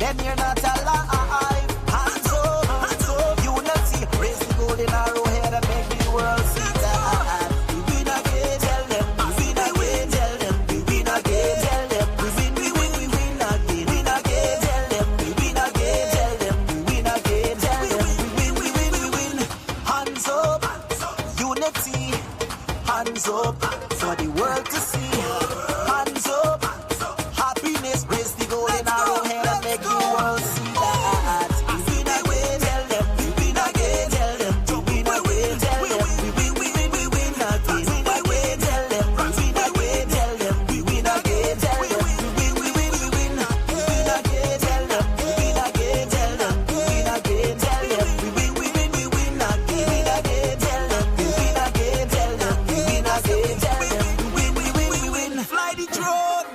then you're not alive. Hands up, unity, raise the golden arrow head and make the world see that. We win again, tell them. We win again, tell them. We win again, tell them. We win again. Win again, tell them. We win again, tell them. We win again, tell them. We win. Hands up, unity. Hands up for the world to see. Hands up, happiness, raise the golden arrow head and make the world see that. We win again, tell them. We win again, tell them. We win again, tell them. We win again. Win again, tell them. We win again, tell them. We win again, tell them. We win again, tell them. We win again, tell them. We win again, tell them. We win again, tell them. We win again, tell them. We win again, tell them. We win. Fly the drone.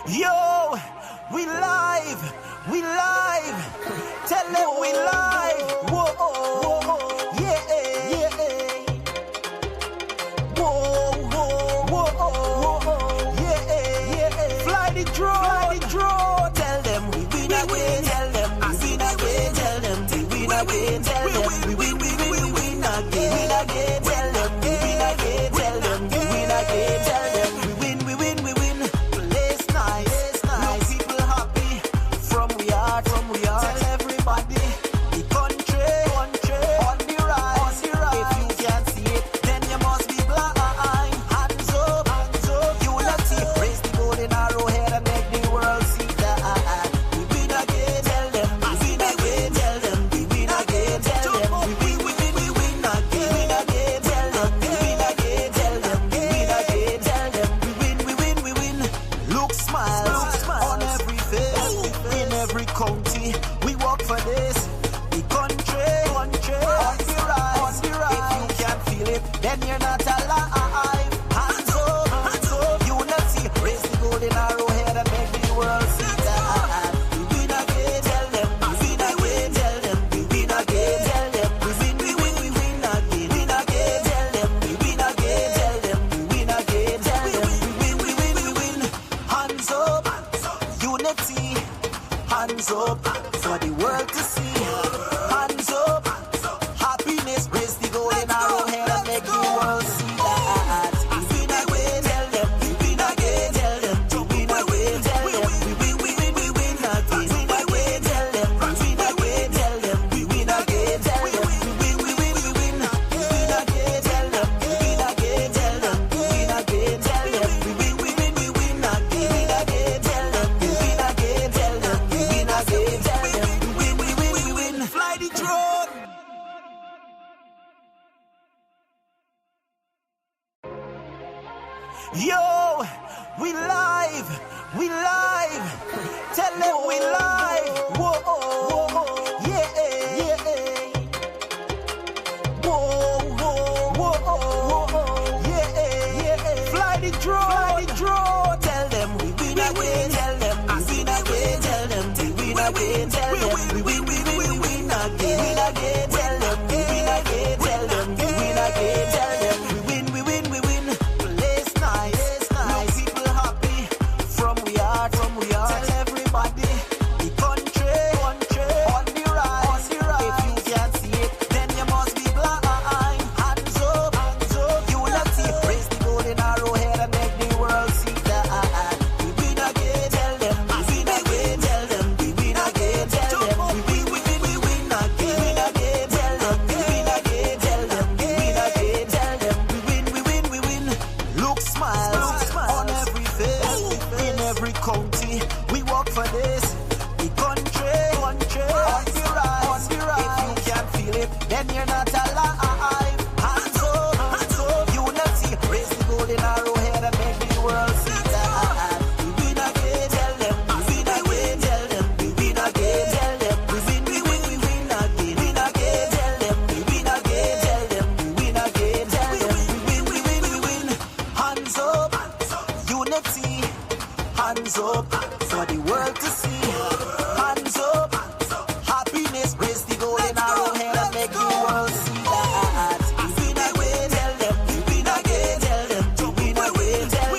Yo, we live. Tell them we live. Whoa, yeah. Whoa, yeah. Fly the drone. Tell them we win again. Tell them we win again. Tell them we win again. Tell them we win again. Win again. Tell them we win again. Tell them we win again. Tell them we win. Place nice. Now people happy from we are. Tell everybody the country on the rise. If you can't see it, then you must be blind. Hands up, unity, raise the golden arrow head and make the world see that. We win again, tell them. We win again, tell them. We win again, tell them. We win again, tell them. We win again, tell them. We win again, tell them. We win. Look, smiles on every face, in every county. We work for this. The country on the rise. If you can't feel it, then you're not alive. Hands up, unity, raise the golden arrow head and make the world see that. We win again, tell them. We win again, tell them. We win again, tell them. We win again. Win again, tell them. We win again, tell them. We win again, tell them. We win. Hands up, unity. Hands up for the world to see. Hands up, happiness, raise the golden arrow head and make the world see that. We win again, tell them. We win again, tell them. We win again, tell them. We win again. Win again, tell them. We win again, tell them. We win again, tell them. We win again, tell them. We win again, tell them. We win again, tell them. We win again, tell them. We win again, tell them. We win again, tell them. We win. Fly the drone. Yo, we live. Tell them we live. Whoa, yeah. Whoa, yeah. Fly the drone. Tell them we win again. Tell them we win again. Tell them we win again. Tell them we win again. Tell them we win again. Tell them we win again. Tell them we win. Place nice. Now people happy from we are. Tell everybody the country on the rise. If you can't see it, then you must be blind. Hands up, unity, raise the golden arrow head and make the world see that. We win again, tell them. We win again, tell them. We win again, tell them. We win again, tell them. We win again, tell them. We win again, tell them. We win. Look, smiles on every face, in every county. We work for this. The country on the rise. If you can't feel it, then you're not alive. Hands up, unity, raise the golden arrow head and make the world see that. We win again, tell them. We win again, tell them. We win again, tell them. We win again, tell them. We win again, tell them. We win again, tell them. We win. Hands up, unity. Hands up for the world to see. Hands up, happiness, raise the golden arrow head and make the world see that. We win again, tell them. We win again, tell them. We win again, tell them.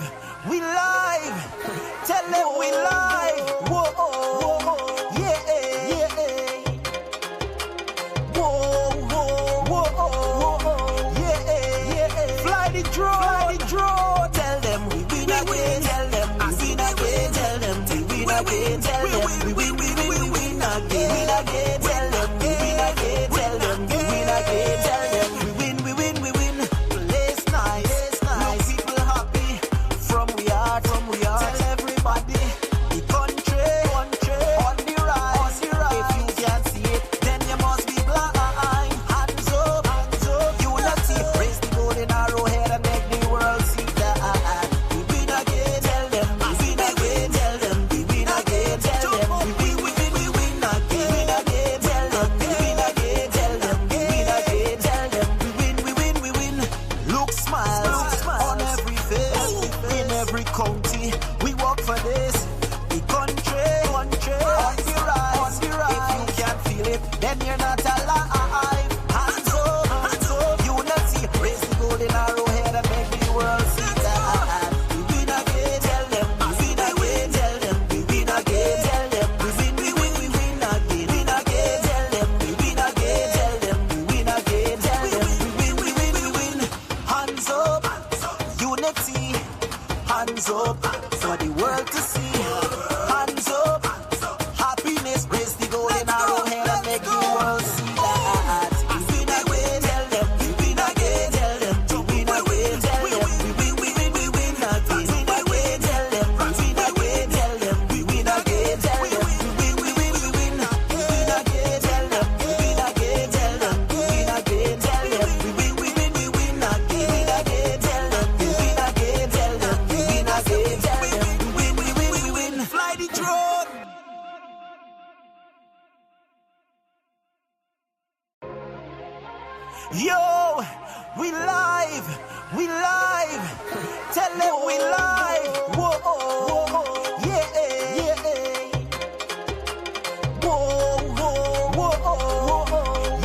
live. Tell them we live. Whoa, yeah, yeah. Whoa, yeah. Fly the drone. Tell them we win again. Tell them we win again. Tell them we win again. Tell them we win again. Tell them we win again. Tell them we win again. Tell them we win. Place nice. People happy from we are. Tell everybody the country on the rise. If you can't see it, then you must be blind. Hands up, unity. Raise the golden arrowhead and make the world see that we win again. Tell them we win again. Tell them we win again. Tell them we win again. Tell them we win again. Tell them we win again. Tell them we win. Look, smiles on every face in every county. We work for this. The country on the rise. If you can't feel it, then you're not alive. Hands up, unity. Raise the golden arrowhead and make the world see that we win again. Tell them we win again. Tell them we win again. Tell them we win again. Tell them we win again. Tell them we win again. Tell them we win. Hands up, unity. Hands up for the world to see. Hands up, happiness. Raise the golden arrowhead and make the world see that we win again. Tell them we win again. Tell them we win again. Tell them we win again. Tell them we win again. Tell them we win again. Tell them we win again. Tell them we win again. Tell them we win again. Tell them we win again. Tell them we win again. Tell them we win again. Tell them we win. Fly the drone. Yo, we live. Tell them we live. Whoa, yeah. Whoa,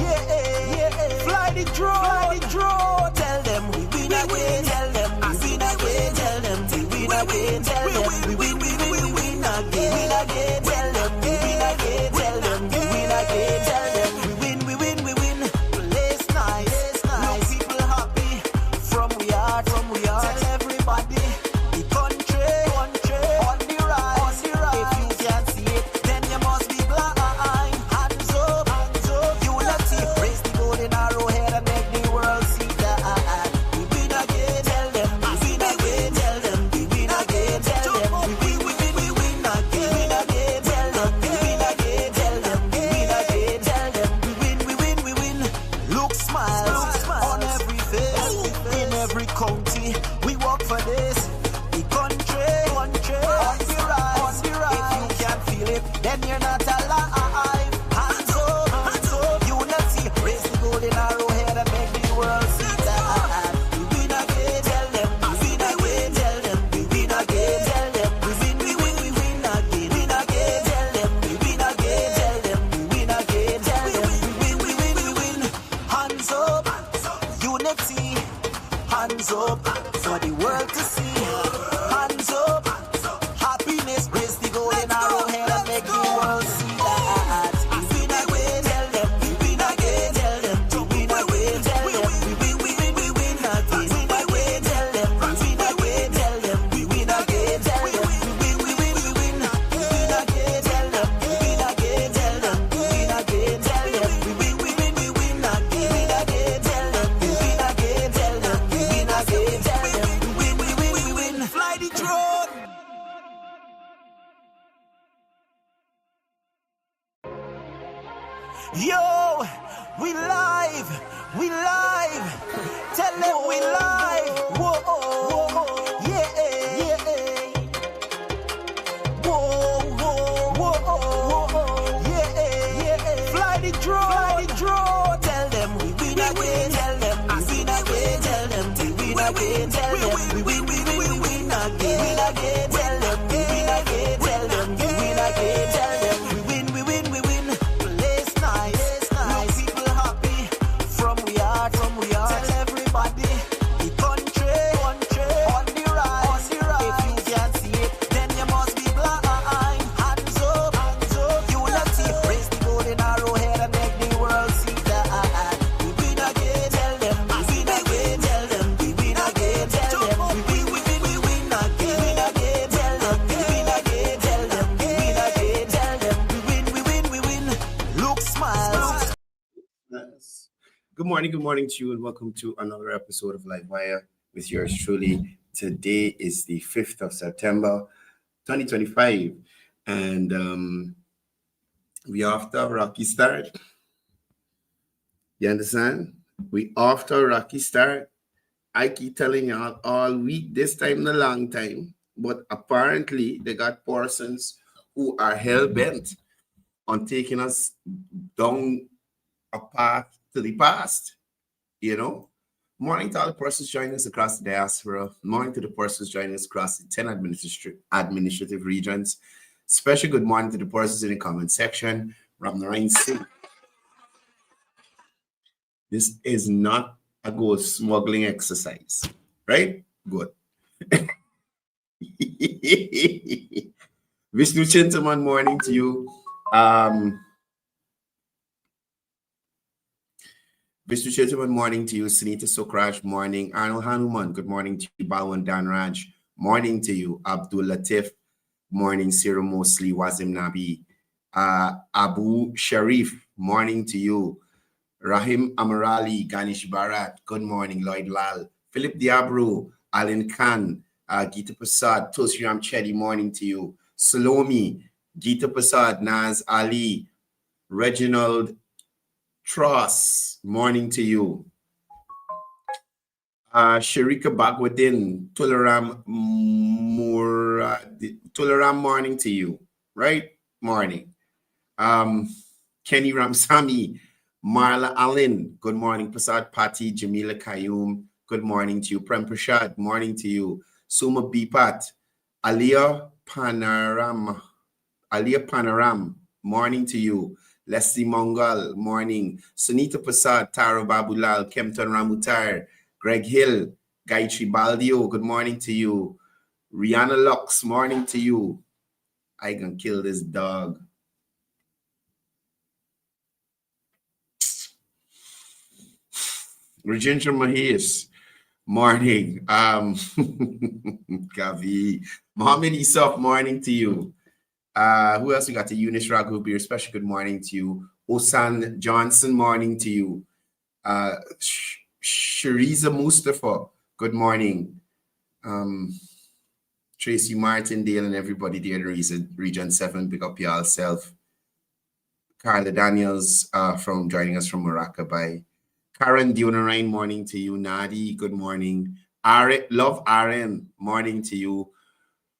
yeah. Fly the drone. Tell them we win again. Tell them we win again. Tell them we win again. Tell them we win again. Tell them we win again. Tell them we win again. Tell them we win. Place nice. People happy from we are. Tell everybody the country on the rise. If you can't see it, then you must be blind. Hands up, unity. Raise the golden arrowhead and make the world see that we win again. Tell them we win again. Tell them we win again. Tell them we win again. Tell them we win again. Tell them we win again. Tell them we win. Look, smiles on every face in every county. We work for this. The country on the rise. If you can't feel it, then you're not alive. Hands up, unity. Raise the golden arrowhead and make the world see that we win again. Tell them we win again. Tell them we win again. Tell them we win again. Tell them we win again. Tell them we win again. Tell them we win. Hands up, unity. Hands up for the world to see. Hands up, happiness. Raise the golden arrowhead and make the world see that we win again. Tell them we win again. Tell them we win again. Tell them we win again. Tell them we win again. Tell them we win again. Tell them we win again. Tell them we win again. Tell them we win again. Tell them we win again. Tell them we win again. Tell them we win again. Tell them we win. Fly the drone. Yo, we live. Tell them we live. Whoa, yeah. Whoa, yeah. Fly the drone. Tell them we win again. Tell them we win again. Tell them we win again. Tell them we win again. Tell them we win again. Tell them we win again. Tell them we win. Place nice. People happy from we are. Tell everybody the country on morning to you, and welcome to another episode of Livewire with yours truly. Today is the 5th of September, 2025, and we after a rocky start. You understand? We after a rocky start. I keep telling y'all all week, this time in a long time, but apparently they got persons who are hell-bent on taking us down a path to the past. You know, morning to all the persons joining us across the diaspora. Morning to the persons joining us across the 10 administrative regions. Special good morning to the persons in the comment section. Ram Narayan Singh. This is not a gold smuggling exercise, right? Good. Vishnu Chintaman, morning to you. Vishnu Chintaman, morning to you. Sunita Sokraj, morning. Arnold Hanuman, good morning to you. Balwan Danraj, morning to you. Abdul Latif, morning. Cyril Mosley, Wazim Nabi. Abu Sharif, morning to you. Rahim Amarali, Ganesh Bharat, good morning. Lloyd Lal, Philip Diabro, Alan Khan, Gita Prasad, Toshiram Chetty, morning to you. Salomi, Gita Prasad, Naz Ali, Reginald Tross, morning to you. Sharika Bagwadin, Tularam Tularam, morning to you. Right? Morning. Kenny Ramsami, Marla Allen, good morning. Prasad Pati, Jamila Kayum, good morning to you. Prem Prashad, morning to you. Suma Bipat, Aliyah Panaram, morning to you. Leslie Mongal, morning. Sunita Prasad, Taro Babulal, Kempton Ramutar, Greg Hill, Gayatri Baldio, good morning to you. Rihanna Lux, morning to you. I can kill this dog. Rajendra Mahis, morning. Gavi. Mohammed Isaf, morning to you. Who else we got? Eunice Raghu Beer, special good morning to you. Osan Johnson, morning to you. Shariza Mustafa, good morning. Tracy Martindale and everybody there in Region 7, pick up yourself. Carla Daniels from joining us from Maracaibo. Karen Dionarine, morning to you. Nadi, good morning. Love Aaron, morning to you.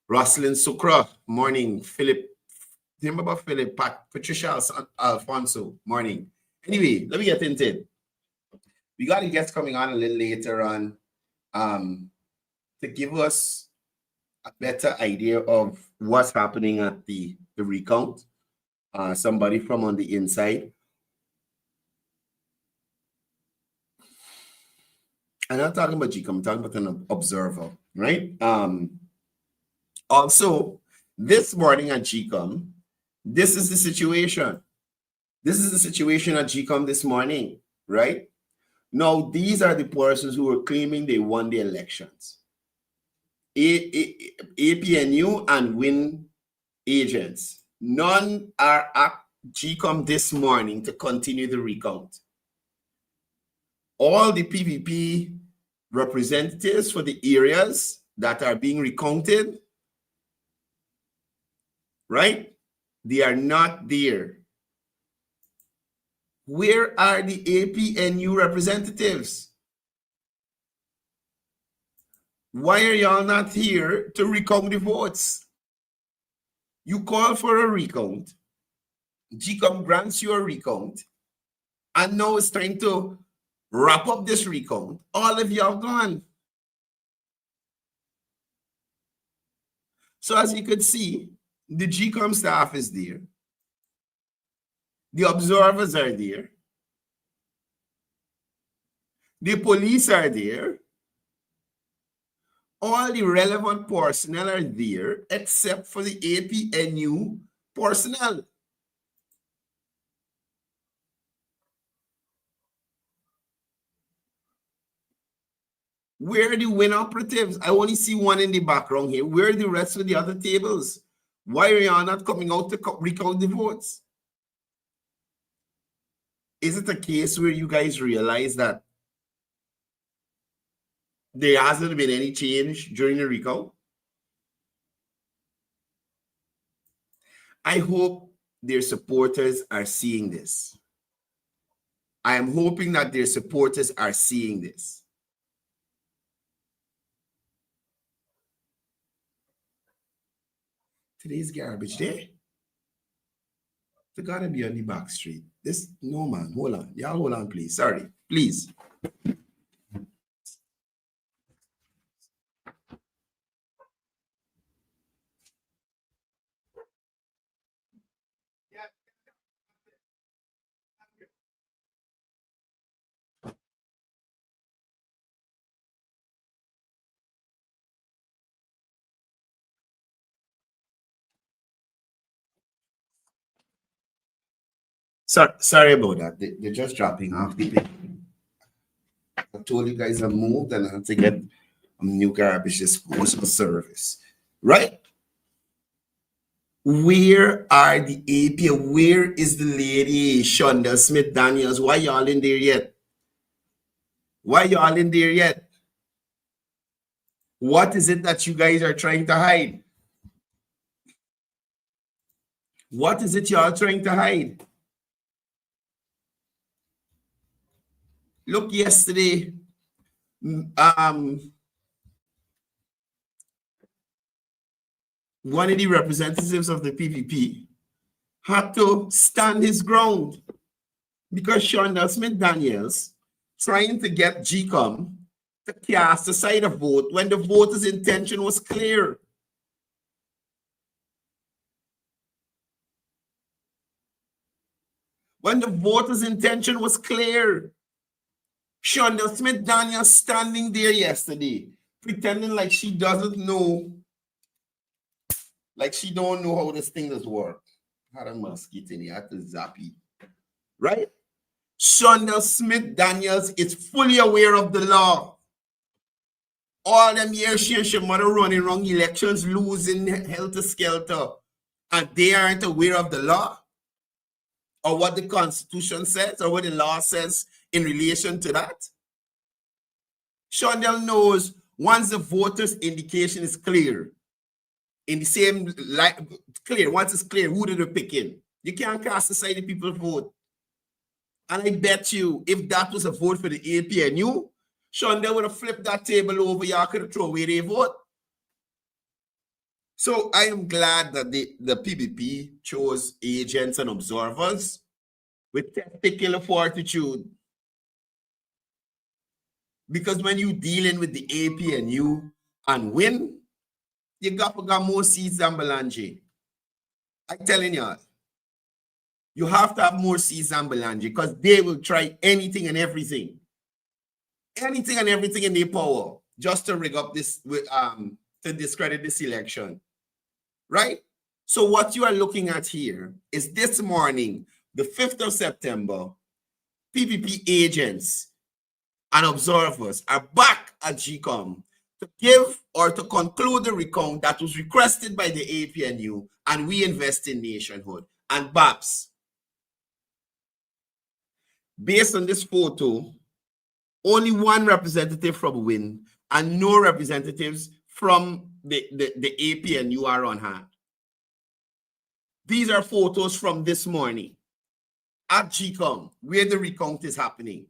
Roslyn Sukra, morning. Philip, remember Philip, Patricia Alfonso, morning. Anyway, let me get into it. We got a guest coming on a little later on to give us a better idea of what's happening at the recount. Somebody from on the inside. I'm not talking about GCOM, I'm talking about an observer, right? Also, this morning at GCOM, this is the situation. This is the situation at GCOM this morning, right? Now, these are the persons who are claiming they won the elections. APNU and WIN agents. None are at GCOM this morning to continue the recount. All the PVP representatives for the areas that are being recounted, right? They are not there. Where are the APNU representatives? Why are y'all not here to recount the votes? You call for a recount, GCOM grants you a recount, and now it's time to wrap up this recount. All of y'all gone. So as you could see, the GCOM staff is there. The observers are there. The police are there. All the relevant personnel are there except for the APNU personnel. Where are the WIN operatives? I only see one in the background here. Where are the rest of the other tables? Why are you not coming out to recount the votes? is it a case where you guys realize that there hasn't been any change during the recount? I hope their supporters are seeing this. I am hoping that their supporters are seeing this. Today's garbage day. They gotta be on the back street. This, no man, hold on. Y'all hold on, please. Sorry, please. Sorry about that. They're just dropping off the pit. I told you guys I moved and I had to get new garbage disposal service. Right? Where are the AP? Where is the lady Shonda Smith Daniels? Why y'all in there yet? Why y'all in there yet? What is it that you guys are trying to hide? What is it y'all trying to hide? Look, yesterday, one of the representatives of the PPP had to stand his ground because Shonda Smith Daniels trying to get GCOM to cast aside a vote when the voter's intention was clear. When the voter's intention was clear. Shonda Smith Daniels standing there yesterday, pretending like she doesn't know, like she don't know how this thing does work. Had a mosquito in here, had to zappy. Right? Shonda Smith Daniels is fully aware of the law. All them years she and her mother running wrong elections, losing helter-skelter, and they aren't aware of the law or what the Constitution says or what the law says in relation to that. Shonda knows once the voter's indication is clear, in the same light, clear, once it's clear, who do they pick in? You can't cast aside the people's vote. And I bet you, if that was a vote for the APNU, Shonda would have flipped that table over. Y'all could have thrown away their vote. So I am glad that the PPP chose agents and observers with testicular fortitude. Because when you're dealing with the APNU and win, you got more seats than Belange. I'm telling you, you have to have more seats than Belange because they will try anything and everything. Anything and everything in their power just to rig up this, to discredit this election. Right? So what you are looking at here is this morning, the 5th of September, PPP agents and observers are back at GCOM to give or to conclude the recount that was requested by the APNU, and we invest in nationhood. And BAPS, based on this photo, only one representative from WIN and no representatives from the APNU are on hand. These are photos from this morning at GCOM, where the recount is happening.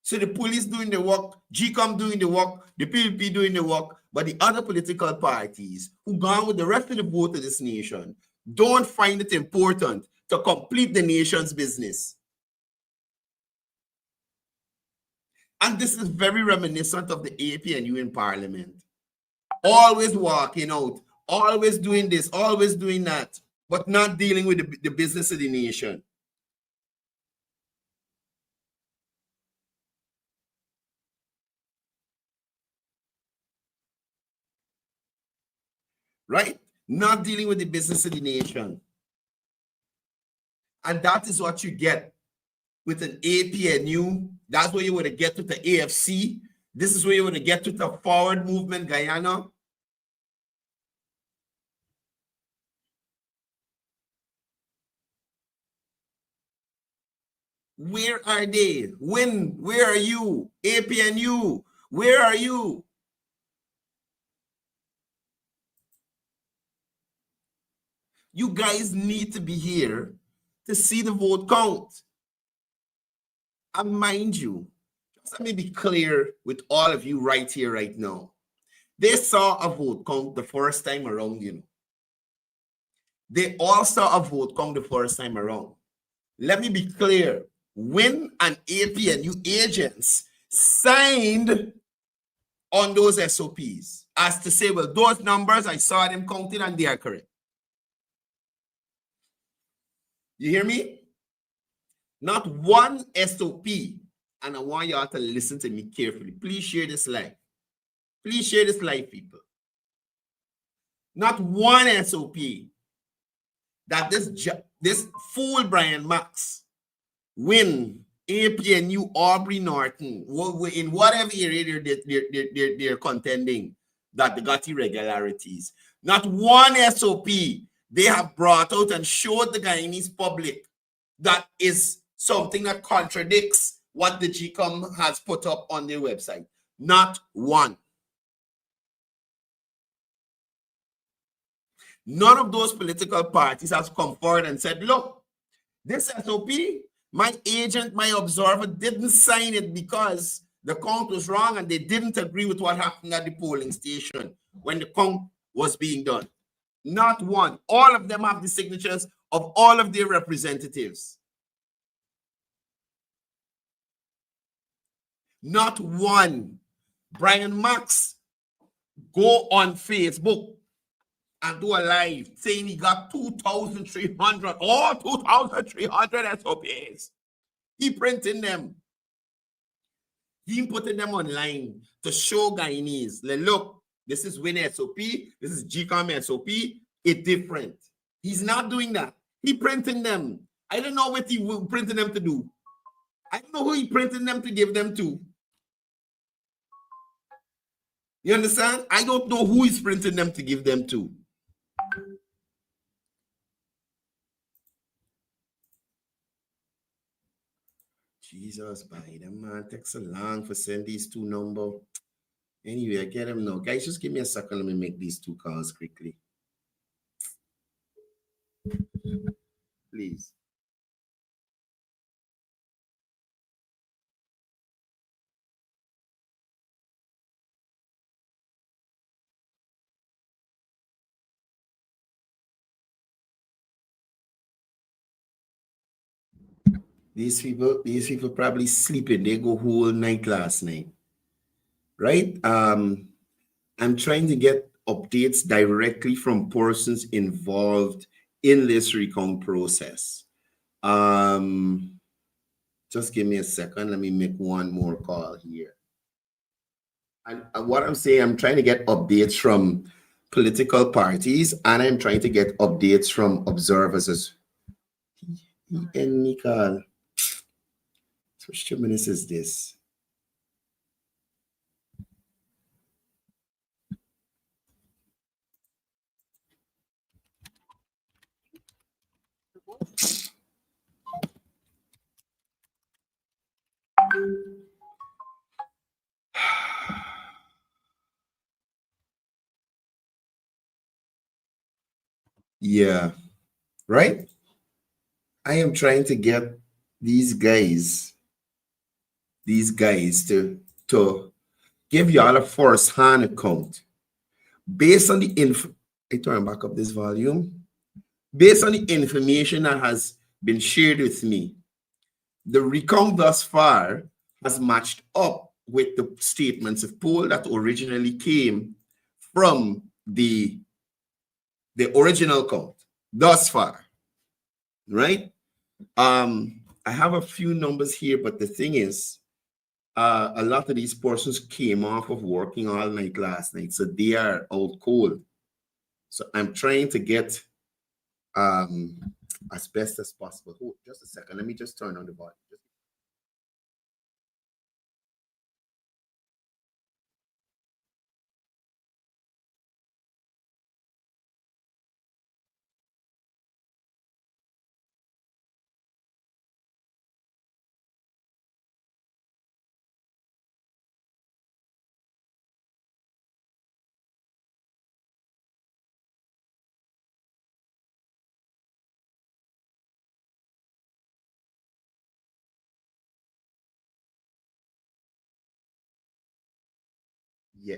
So the police doing the work, GCOM doing the work, the PPP doing the work, but the other political parties who gone with the rest of the vote of this nation don't find it important to complete the nation's business. And this is very reminiscent of the APNU in Parliament. Always walking out, always doing this, always doing that, but not dealing with the business of the nation. Right? Not dealing with the business of the nation. And that is what you get with an APNU. That's where you want to get with the AFC. This is where you want to get with the Forward Movement Guyana. Where are they? When? Where are you? APNU, where are you? You guys need to be here to see the vote count. And mind you, just let me be clear with all of you right here, right now. They saw a vote count the first time around, you know. They all saw a vote count the first time around. Let me be clear. When an APNU agents signed on those SOPs, as to say, well, those numbers, I saw them counted and they are correct. You hear me? Not one SOP, and I want y'all to listen to me carefully. Please share this live. Please share this live, people. Not one SOP that this fool Brian Max win APNU Aubrey Norton in whatever area they're contending that they got irregularities. Not one SOP they have brought out and showed the Guyanese public that is something that contradicts what the GCOM has put up on their website. Not one. None of those political parties has come forward and said, look, this SOP, my agent, my observer didn't sign it because the count was wrong and they didn't agree with what happened at the polling station when the count was being done. Not one. All of them have the signatures of all of their representatives. Not one. Brian Max go on Facebook and do a live saying he got 2,300, all 2,300 SOPs. He printing them. He putting them online to show Guyanese, like, look, this is Win SOP, this is GCOM SOP, it's different. He's not doing that. He printing them. I don't know what he printing them to do. I don't know who he printing them to give them to. You understand? I don't know who he's printing them to give them to. Jesus, Biden, man, takes so long for send these two numbers. Anyway, I get them now. Guys, just give me a second. Let me make these two calls quickly. Please. These people probably sleeping. They go whole night last night. Right? I'm trying to get updates directly from persons involved in this recount process. Just give me a second. Let me make one more call here. And what I'm saying, I'm trying to get updates from political parties, and I'm trying to get updates from observers. And Nicole, which 2 minutes is this? Yeah, right? I am trying to get these guys to give y'all a first-hand account based on the I turn back up this volume. Based on the information that has been shared with me, the recount thus far has matched up with the statements of poll that originally came from the original count thus far, right? I have a few numbers here, but the thing is, a lot of these persons came off of working all night last night, so they are out cold. So I'm trying to get as best as possible. Hold just a second. Let me just turn on the volume. Yeah,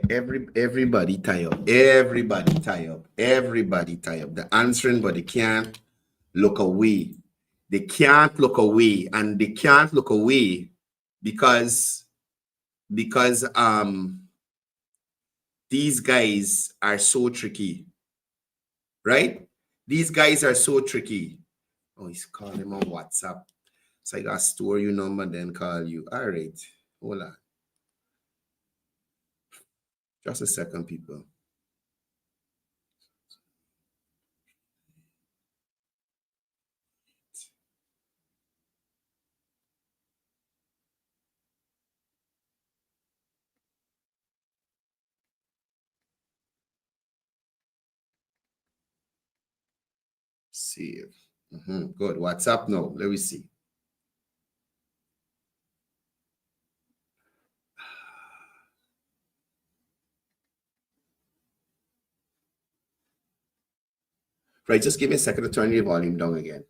everybody tie up. Everybody tie up. Everybody tie up. They're answering, but they can't look away. They can't look away, and they can't look away because these guys are so tricky, right? These guys are so tricky. Oh, he's calling him on WhatsApp. So I gotta store your number, then call you. All right, hold on. Just a second, people. Save. Good. WhatsApp now. Let me see. Right, just give me a second to turn the volume down again.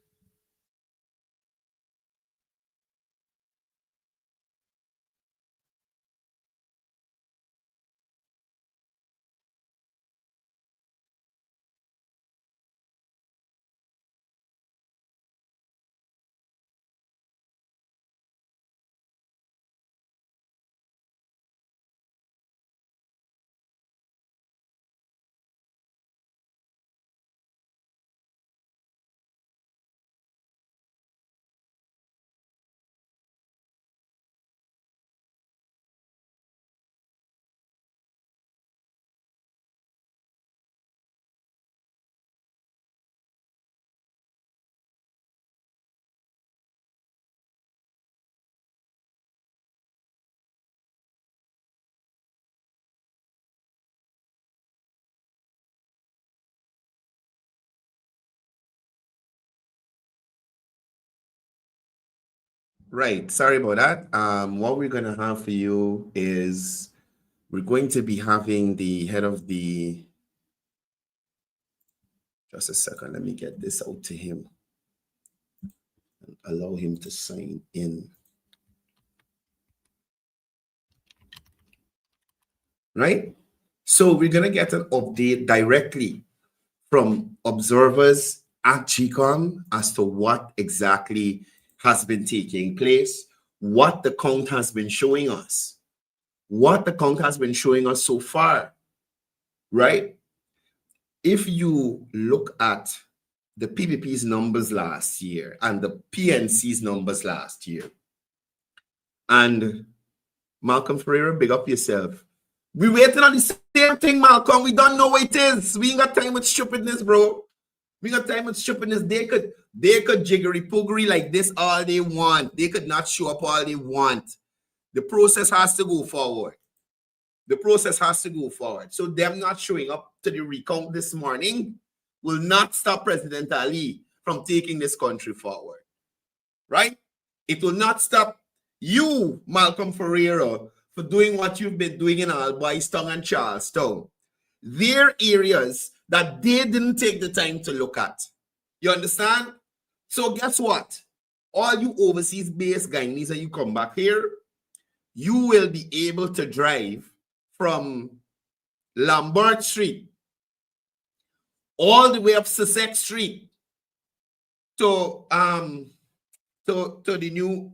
Right. Sorry about that. What we're going to have for you is we're going to be having the head of the. Just a second. Let me get this out to him and allow him to sign in. Right. So we're going to get an update directly from observers at GCOM as to what exactly has been taking place, what the count has been showing us, so far, right? If you look at the PPP's numbers last year and the PNC's numbers last year, and Malcolm Ferreira, big up yourself. We waiting on the same thing, Malcolm. We don't know what it is. We ain't got time with stupidness, bro. We got time with stupidness. They could jiggery poogery like this all they want. They could not show up all they want. The process has to go forward. So them not showing up to the recount this morning will not stop President Ali from taking this country forward. Right? It will not stop you, Malcolm Ferreira, for doing what you've been doing in Alboystown and Charlestown. They're areas that they didn't take the time to look at. You understand? So guess what? All you overseas-based Guyanese and you come back here, you will be able to drive from Lambert Street all the way up Sussex Street to the new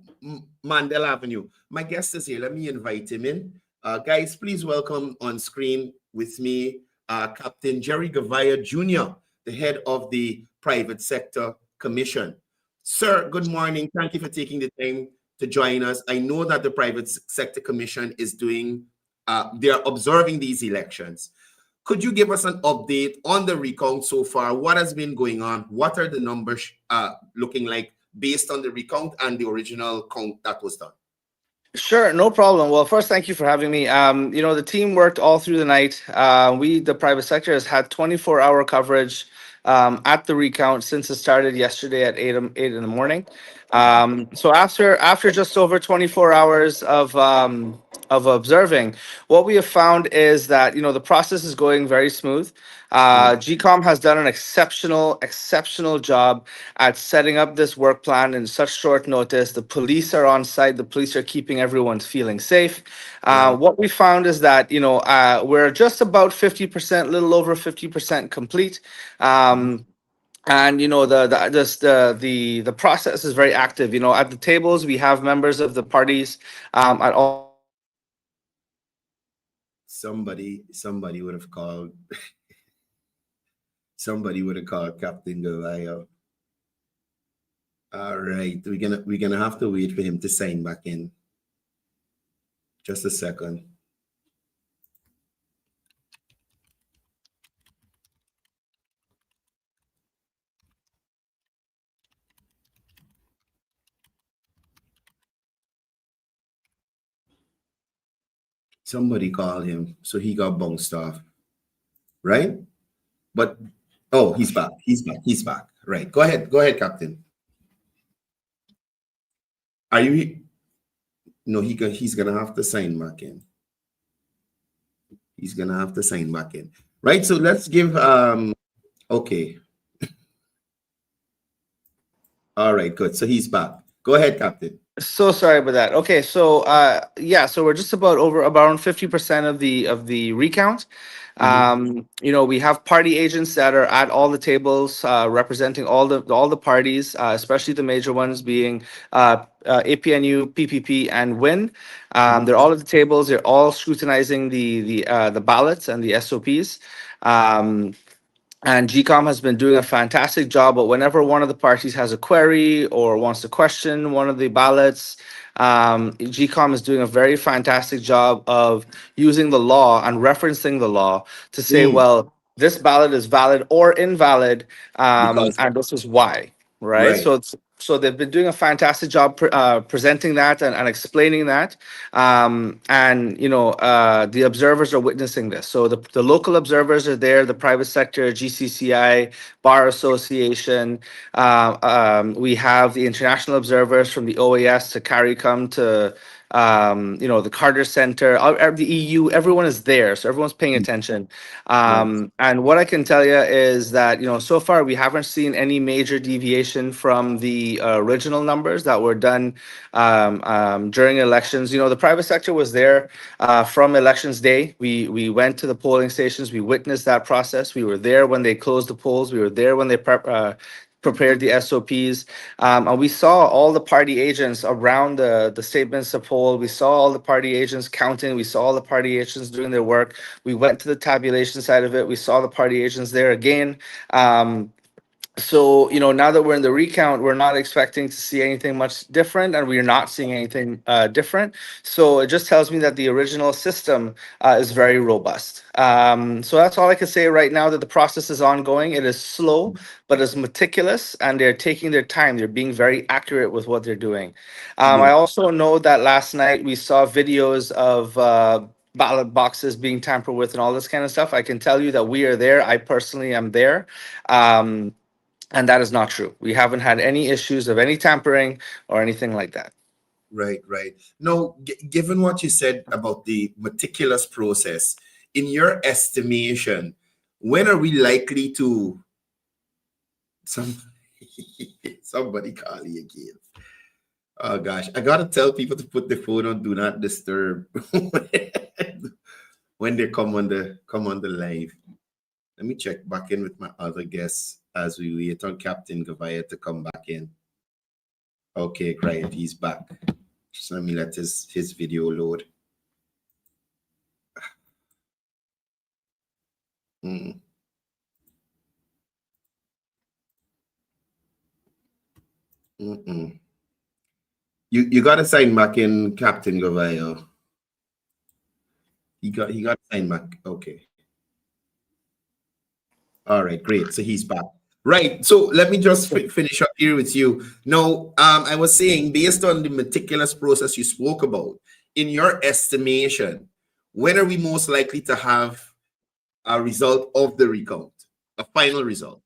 Mandela Avenue. My guest is here. Let me invite him in. Guys, please welcome on screen with me Captain Jerry Gavaya Jr., the head of the Private Sector Commission. Sir, good morning. Thank you for taking the time to join us. I know that the Private Sector Commission is doing, they're observing these elections. Could you give us an update on the recount so far? What has been going on? What are the numbers looking like based on the recount and the original count that was done? Sure, no problem. Well, first, thank you for having me. The team worked all through the night. The private sector, has had 24-hour coverage at the recount since it started yesterday at 8 in the morning. So after just over 24 hours of observing, what we have found is that the process is going very smooth. GCOM has done an exceptional job at setting up this work plan in such short notice. The police are on site. The police are keeping everyone feeling safe. Right. What we found is that we're just about 50%, little over 50% complete. And the process is very active. At the tables we have members of the parties at all the tables. Somebody would have called. Somebody would have called Captain Goliath. All right, we're gonna have to wait for him to sign back in. Just a second. Somebody called him, so he got bounced off, right? But oh, he's back. He's back. He's back. Right. Go ahead. Go ahead, Captain. Are you? No, he's gonna have to sign back in. He's gonna have to sign back in. Right. So let's give okay. All right, good. So he's back. Go ahead, Captain. So sorry about that. Okay, so so we're just about over around 50% of the recount. Mhm. We have party agents that are at all the tables, representing all the parties, especially the major ones being APNU, PPP, and WIN. Mhm. They're all at the tables. They're all scrutinizing the ballots and the SOPs. And GCOM has been doing a fantastic job, but whenever one of the parties has a query or wants to question one of the ballots, GCOM is doing a very fantastic job of using the law and referencing the law to say, Mm, well, this ballot is valid or invalid, because and this is why, right? right. So they've been doing a fantastic job presenting that and explaining that, the observers are witnessing this. So the local observers are there, the private sector, GCCI, Bar Association. We have the international observers from the OAS to CARICOM to the Carter Center, the EU. Everyone is there, so everyone's paying attention. Right. And what I can tell you is that so far we haven't seen any major deviation from the original numbers that were done during elections. The private sector was there from elections day. We went to the polling stations. We witnessed that process. We were there when they closed the polls. We were there when they prepared the SOPs. And we saw all the party agents around the statements of poll. We saw all the party agents counting. We saw all the party agents doing their work. We went to the tabulation side of it. We saw the party agents there again. So now that we're in the recount, we're not expecting to see anything much different, and we're not seeing anything different. So it just tells me that the original system is very robust. So that's all I can say right now, that the process is ongoing. It is slow, but it's meticulous, and they're taking their time. They're being very accurate with what they're doing. I Yeah. also know that last night we saw videos of ballot boxes being tampered with and all this kind of stuff. I can tell you that we are there. I personally am there. And that is not true. We haven't had any issues of any tampering or anything like that. Right. Right. No, given what you said about the meticulous process, in your estimation, when are we likely to some somebody call you again? Oh gosh, I gotta tell people to put the phone on do not disturb when they come on the live. Let me check back in with my other guests as we wait on Captain Gavaya to come back in. Okay, great, he's back. Just let me let his video load. Mm, mm-mm. You got to sign back in, Captain Gavaya. He got to sign back. Okay. All right, great. So he's back. Right. So let me just finish up here with you. Now, I was saying, based on the meticulous process you spoke about, in your estimation, when are we most likely to have a result of the recount, a final result?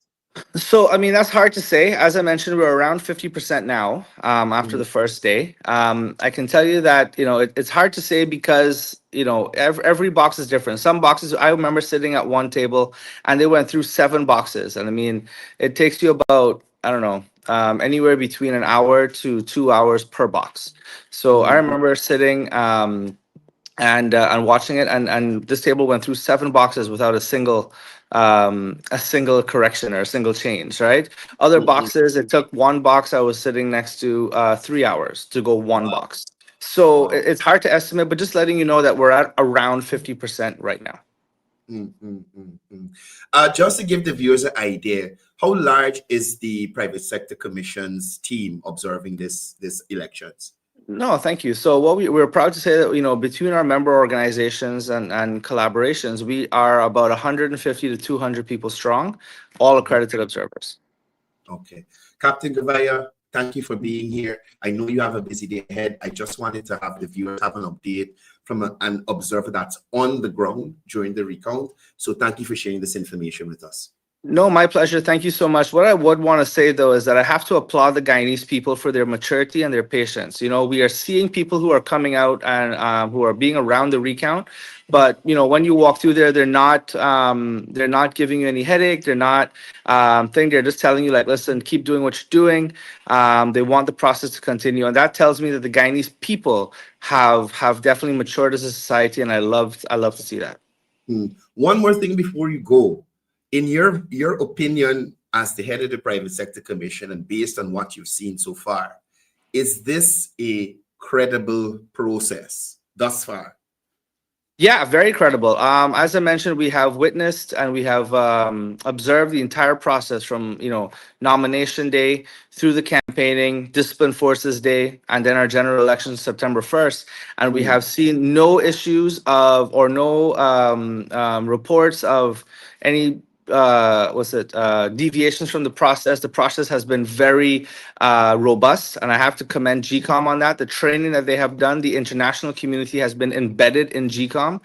So, I mean, that's hard to say. As I mentioned, we're around 50% now after the first day. I can tell you that, it's hard to say because, every box is different. Some boxes, I remember sitting at one table and they went through seven boxes. And I mean, it takes you about, I don't know, anywhere between an hour to 2 hours per box. So I Mhm. remember sitting. And watching it, and this table went through seven boxes without a single correction or a single change, right? Other Mhm. boxes, it took one box I was sitting next to 3 hours to go one Wow. box. So Wow. it's hard to estimate, but just letting you know that we're at around 50% right now. Mm, mm, mm, mm. Just to give the viewers an idea, how large is the private sector commission's team observing this elections? No, thank you. So what we're proud to say that, between our member organizations and collaborations, we are about 150 to 200 people strong, all accredited observers. Okay. Captain Gavaya, thank you for being here. I know you have a busy day ahead. I just wanted to have the viewers have an update from an observer that's on the ground during the recount. So thank you for sharing this information with us. No, my pleasure. Thank you so much. What I would want to say, though, is that I have to applaud the Guyanese people for their maturity and their patience. We are seeing people who are coming out and who are being around the recount, but when you walk through there, they're not giving you any headache. They're not thing. They're just telling you like, listen, keep doing what you're doing. They want the process to continue, and that tells me that the Guyanese people have definitely matured as a society, and I love to see that. One more thing before you go. In your opinion, as the head of the private sector commission, and based on what you've seen so far, is this a credible process thus far? Yeah, very credible. As I mentioned, we have witnessed and we have observed the entire process from nomination day through the campaigning, discipline forces day, and then our general election September 1st. And we Mm, have seen no issues of or no reports of any what's it deviations from the process. The process has been very robust, and I have to commend GCOM on that. The training that they have done, the international community has been embedded in GCOM.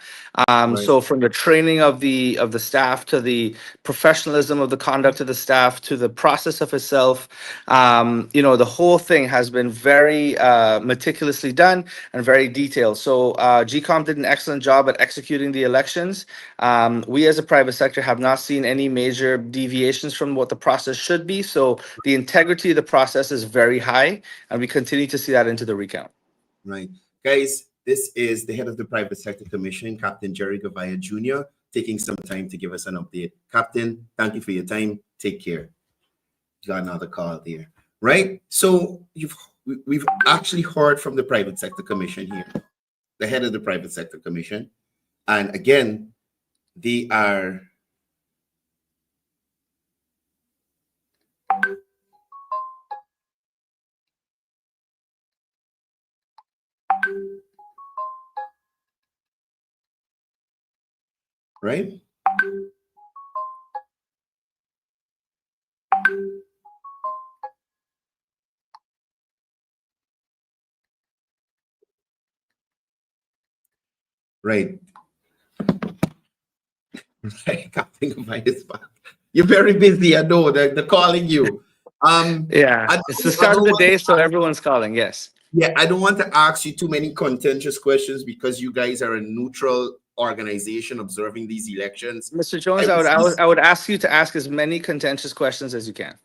right. So from the training of the staff to the professionalism of the conduct of the staff to the process of itself, the whole thing has been very meticulously done and very detailed. So GCOM did an excellent job at executing the elections. We as a private sector have not seen any major deviations from what the process should be. So the integrity of the process is very high, and we continue to see that into the recount. Right. Guys, this is the head of the Private Sector Commission, Captain Jerry Gavaya Jr., taking some time to give us an update. Captain, thank you for your time. Take care. Got another call there. Right? So we've actually heard from the Private Sector Commission here, the head of the Private Sector Commission. And again, they are right. Right. Right. Captain Gavaya is back. You're very busy. I know they're calling you. Yeah, it's the I start of don't the want day, to so everyone's calling. Yes. Yeah, I don't want to ask you too many contentious questions because you guys are a neutral organization observing these elections. Mr. I Jones, I will would, I see. would I would ask you to ask as many contentious questions as you can.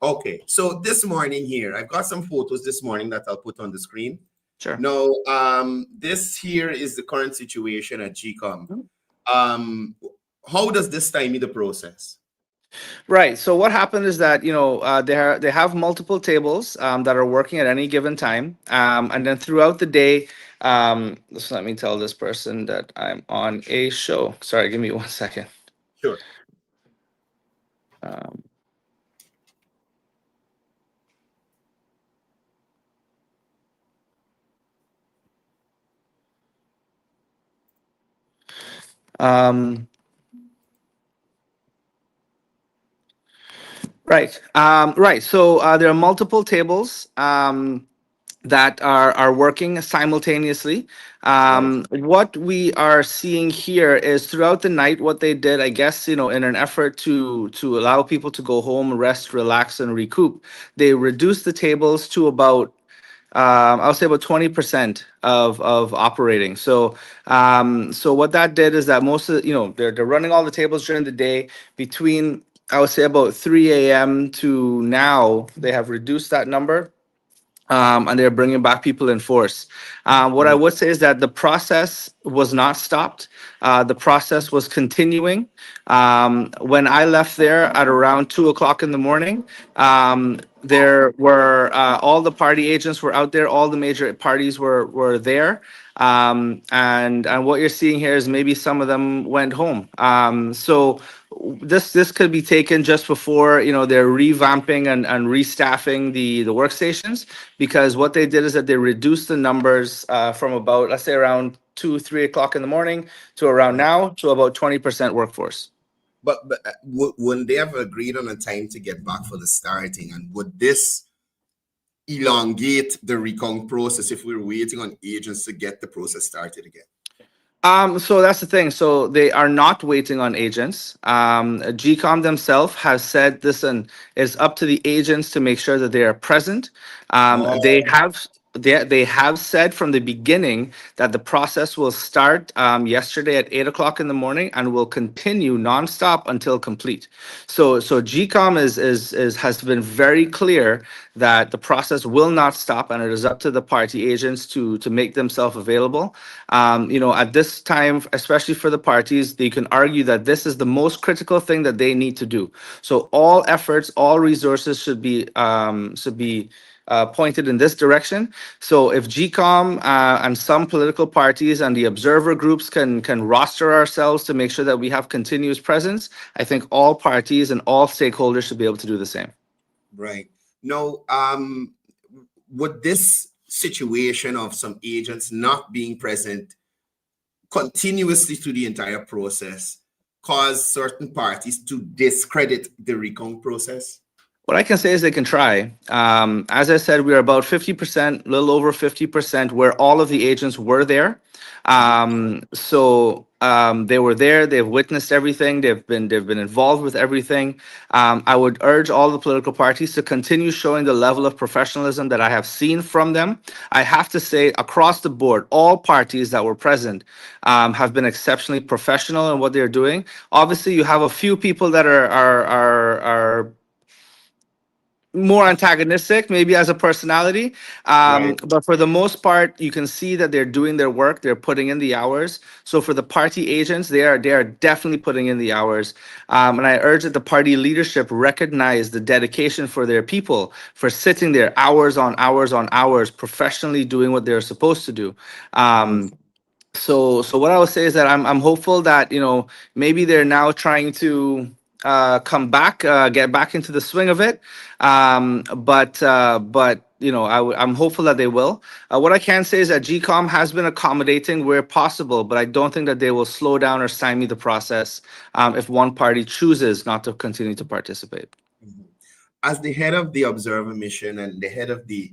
Okay, so this morning here, I've got some photos this morning that I'll put on the screen. Sure. Now, this here is the current situation at GCOM. Um, how does this stymie the process? Right. So what happened is that they have multiple tables that are working at any given time, and then throughout the day, just let me tell this person that I'm on a show. Sorry, give me 1 second. Sure. Um, um, right. Right. So there are multiple tables. that are working simultaneously. Right. What we are seeing here is throughout the night, what they did, I guess, in an effort to allow people to go home, rest, relax, and recoup, they reduced the tables to about I'll say about 20% of operating. So what that did is that most of they're running all the tables during the day. Between, I would say, about 3 a.m. to now, they have reduced that number, and they're bringing back people in force. What I Mm. would say is that the process was not stopped. The process was continuing. When I left there at around 2 o'clock in the morning, there were all the party agents were out there. All the major parties were there. And what you're seeing here is maybe some of them went home. So this could be taken just before they're revamping and restaffing the workstations, because what they did is that they reduced the numbers from about, let's say, around 2-3 o'clock in the morning to around Right. now to about 20% workforce. But wouldn't they have agreed on a time to get back for the starting? And would this elongate the recount process if we're waiting on agents to get the process started again? So that's the thing. So they are not waiting on agents. GCOM themselves has said this, and it's up to the agents to make sure that they are present. They Oh, have they have said from the beginning that the process will start yesterday at 8 o'clock in the morning and will continue nonstop until complete. So GCOM is has been very clear that the process will not stop, and it is up to the party agents to make themselves available. At this time, especially for the parties, they can argue that this is the most critical thing that they need to do. So all efforts, all resources should be pointed in this direction. So if GCOM and some political parties and the observer groups can roster ourselves to make sure that we have continuous presence, I think all parties and all stakeholders should be able to do the same. right. Now, would this situation of some agents not being present continuously through the entire process cause certain parties to discredit the recount process? What I can say is they can try. As I said, we are about 50%, a little over 50%, where all of the agents were there. So they were there. They've witnessed everything. They've been involved with everything. I would urge all the political parties to continue showing the level of professionalism that I have seen from them. I have to say, across the board, all parties that were present have been exceptionally professional in what they're doing. Obviously, you have a few people that are more antagonistic, maybe as a personality. Right. But for the most part, you can see that they're doing their work. They're putting in the hours. So for the party agents, they are definitely putting in the hours. And I urge that the party leadership recognize the dedication for their people, for sitting there hours on hours on hours, professionally doing what they're supposed to do. Mm. So what I would say is that I'm hopeful that maybe they're now trying to come back, get back into the swing of it. But I'm hopeful that they will. What I can say is that GCOM has been accommodating where possible, but I don't think that they will slow down or stymie the process if one party chooses not to continue to participate. Mhm. As the head of the observer mission and the head of the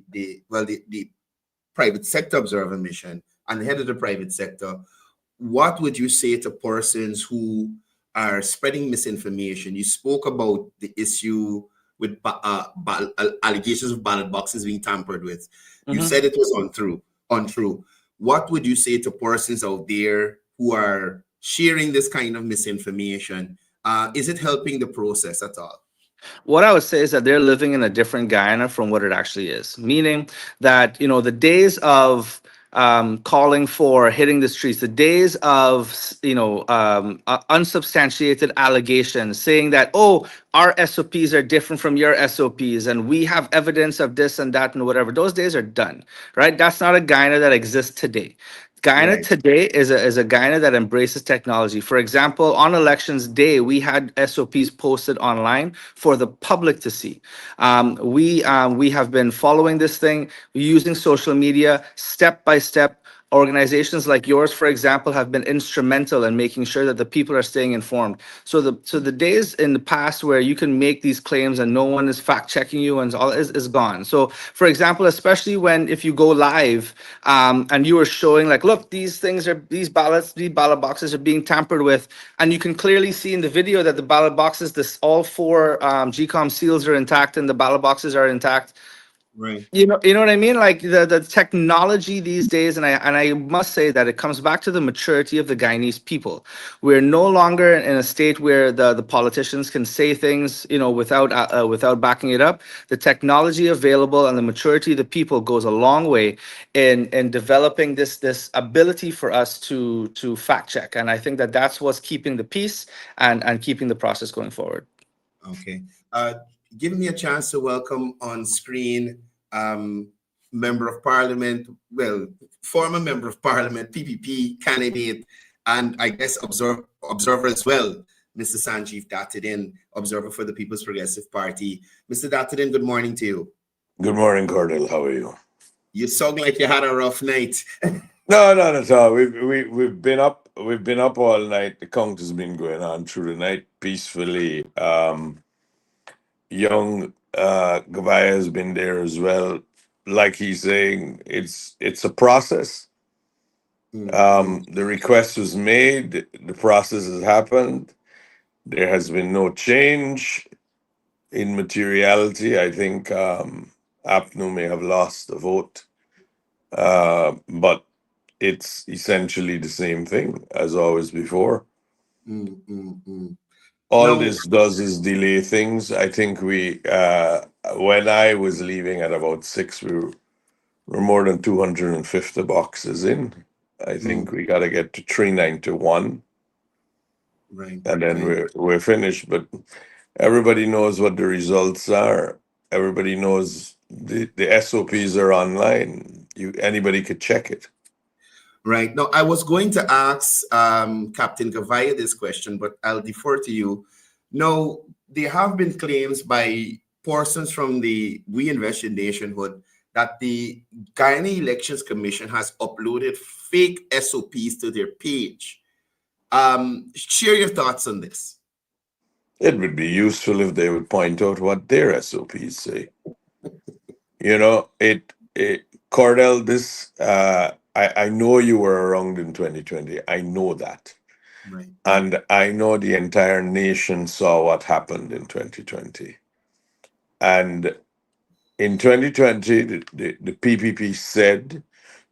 private sector observer mission and the head of the private sector, what would you say to persons who are spreading misinformation? You spoke about the issue with allegations of ballot boxes being tampered with. You Mhm. said it was untrue. What would you say to persons out there who are sharing this kind of misinformation? Is it helping the process at all? What I would say is that they're living in a different Guyana from what it actually is. Meaning that, the days of calling for hitting the streets, the days of, unsubstantiated allegations saying that, oh, our SOPs are different from your SOPs and we have evidence of this and that and whatever, those days are done, right? That's not a Guyana that exists today. Guyana Right. today is a Guyana that embraces technology. For example, on elections day, we had SOPs posted online for the public to see. We have been following this thing using social media step by step. Organizations like yours, for example, have been instrumental in making sure that the people are staying informed. So the days in the past where you can make these claims and no one is fact checking you and all is gone. So, for example, especially when if you go live and you are showing like, look, these ballot boxes are being tampered with, and you can clearly see in the video that the ballot boxes, this all four GCOM seals are intact and the ballot boxes are intact. Right. You know what I mean? Like the technology these days, and I must say that it comes back to the maturity of the Guyanese people. We're no longer in a state where the politicians can say things, without backing it up. The technology available and the maturity of the people goes a long way in developing this ability for us to fact check. And I think that that's what's keeping the peace and keeping the process going forward. Okay. Give me a chance to welcome on screen um, Member of Parliament, well, former Member of Parliament, PPP candidate, and I guess observer as well, Mr. Sanjeev Dattadin, observer for the People's Progressive Party. Mr. Dattadin, good morning to you. Good morning, Courdel. How are you? You sound like you had a rough night. No, not at all. We've been up. We've been up all night. The count has been going on through the night peacefully. Young Gavaya has been there as well. Like he's saying, it's a process. The request was made. The process has happened. There has been no change in materiality. I think APNU may have lost the vote, but it's essentially the same thing as always before. All Now, this does is delay things. I think when I was leaving at about 6, we're more than 250 boxes in. I think we got to get to 391, right, and then right. we're finished. But everybody knows what the results are. Everybody knows the SOPs are online. Anybody could check it. Right. Now, I was going to ask Captain Gavaya this question, but I'll defer to you. Now, there have been claims by persons from the We Invest in Nationhood that the Guyana Elections Commission has uploaded fake SOPs to their page. Share your thoughts on this. It would be useful if they would point out what their SOPs say. Cordell, I know you were around in 2020. I know that. Right. And I know the entire nation saw what happened in 2020. And in 2020, the PPP said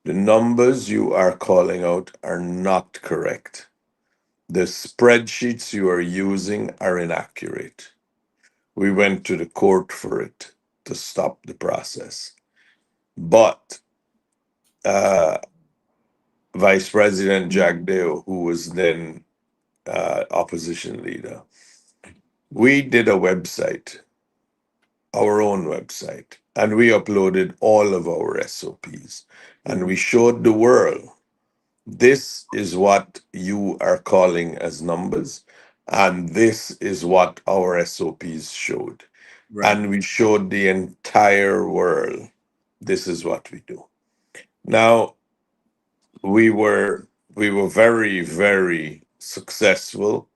the numbers you are calling out are not correct. The spreadsheets you are using are inaccurate. We went to the court for it to stop the process. But Vice President Jack Dale, who was then opposition leader, we did a website, our own website, and we uploaded all of our SOPs. And we showed the world, this is what you are calling as numbers, and this is what our SOPs showed. Right. And we showed the entire world, this is what we do. Now, we were very, very successful.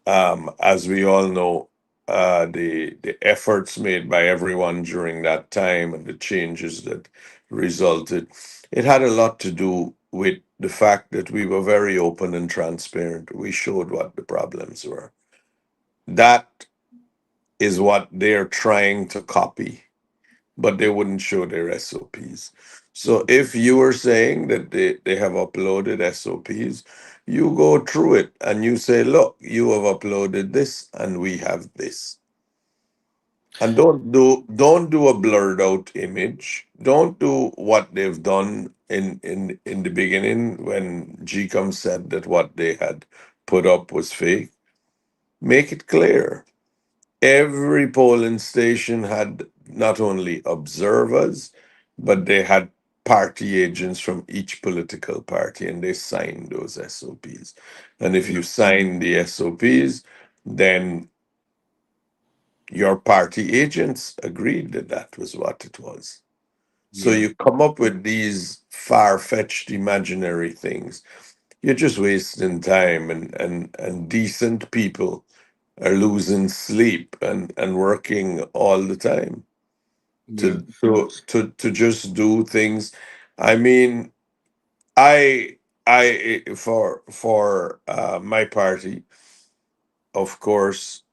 As we all know, the efforts made by everyone during that time and the changes that resulted, it had a lot to do with the fact that we were very open and transparent. We showed what the problems were. That is what they're trying to copy, but they wouldn't show their SOPs. So if you are saying that they have uploaded SOPs, you go through it and you say, look, you have uploaded this and we have this. And don't do a blurred out image. Don't do what they've done in the beginning when GCOM said that what they had put up was fake. Make it clear. Every polling station had not only observers, but they had party agents from each political party, and they signed those SOPs. And if you sign the SOPs, then your party agents agreed that that was what it was. So Yeah. you come up with these far-fetched imaginary things. You're just wasting time, and decent people are losing sleep and working all the time Yeah. to just do things. I mean, I for my party, of course,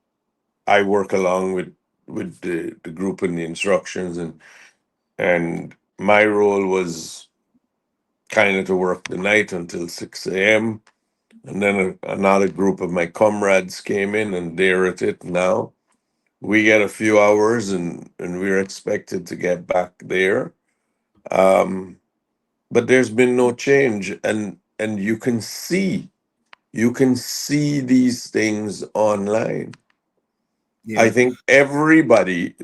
I work along with the group and the instructions, and my role was kind of to work the night until 6 a.m. And then another group of my comrades came in and they're at it now. We get a few hours, and we're expected to get back there. Um, but there's been no change, and you can see these things online. I Yeah. think everybody,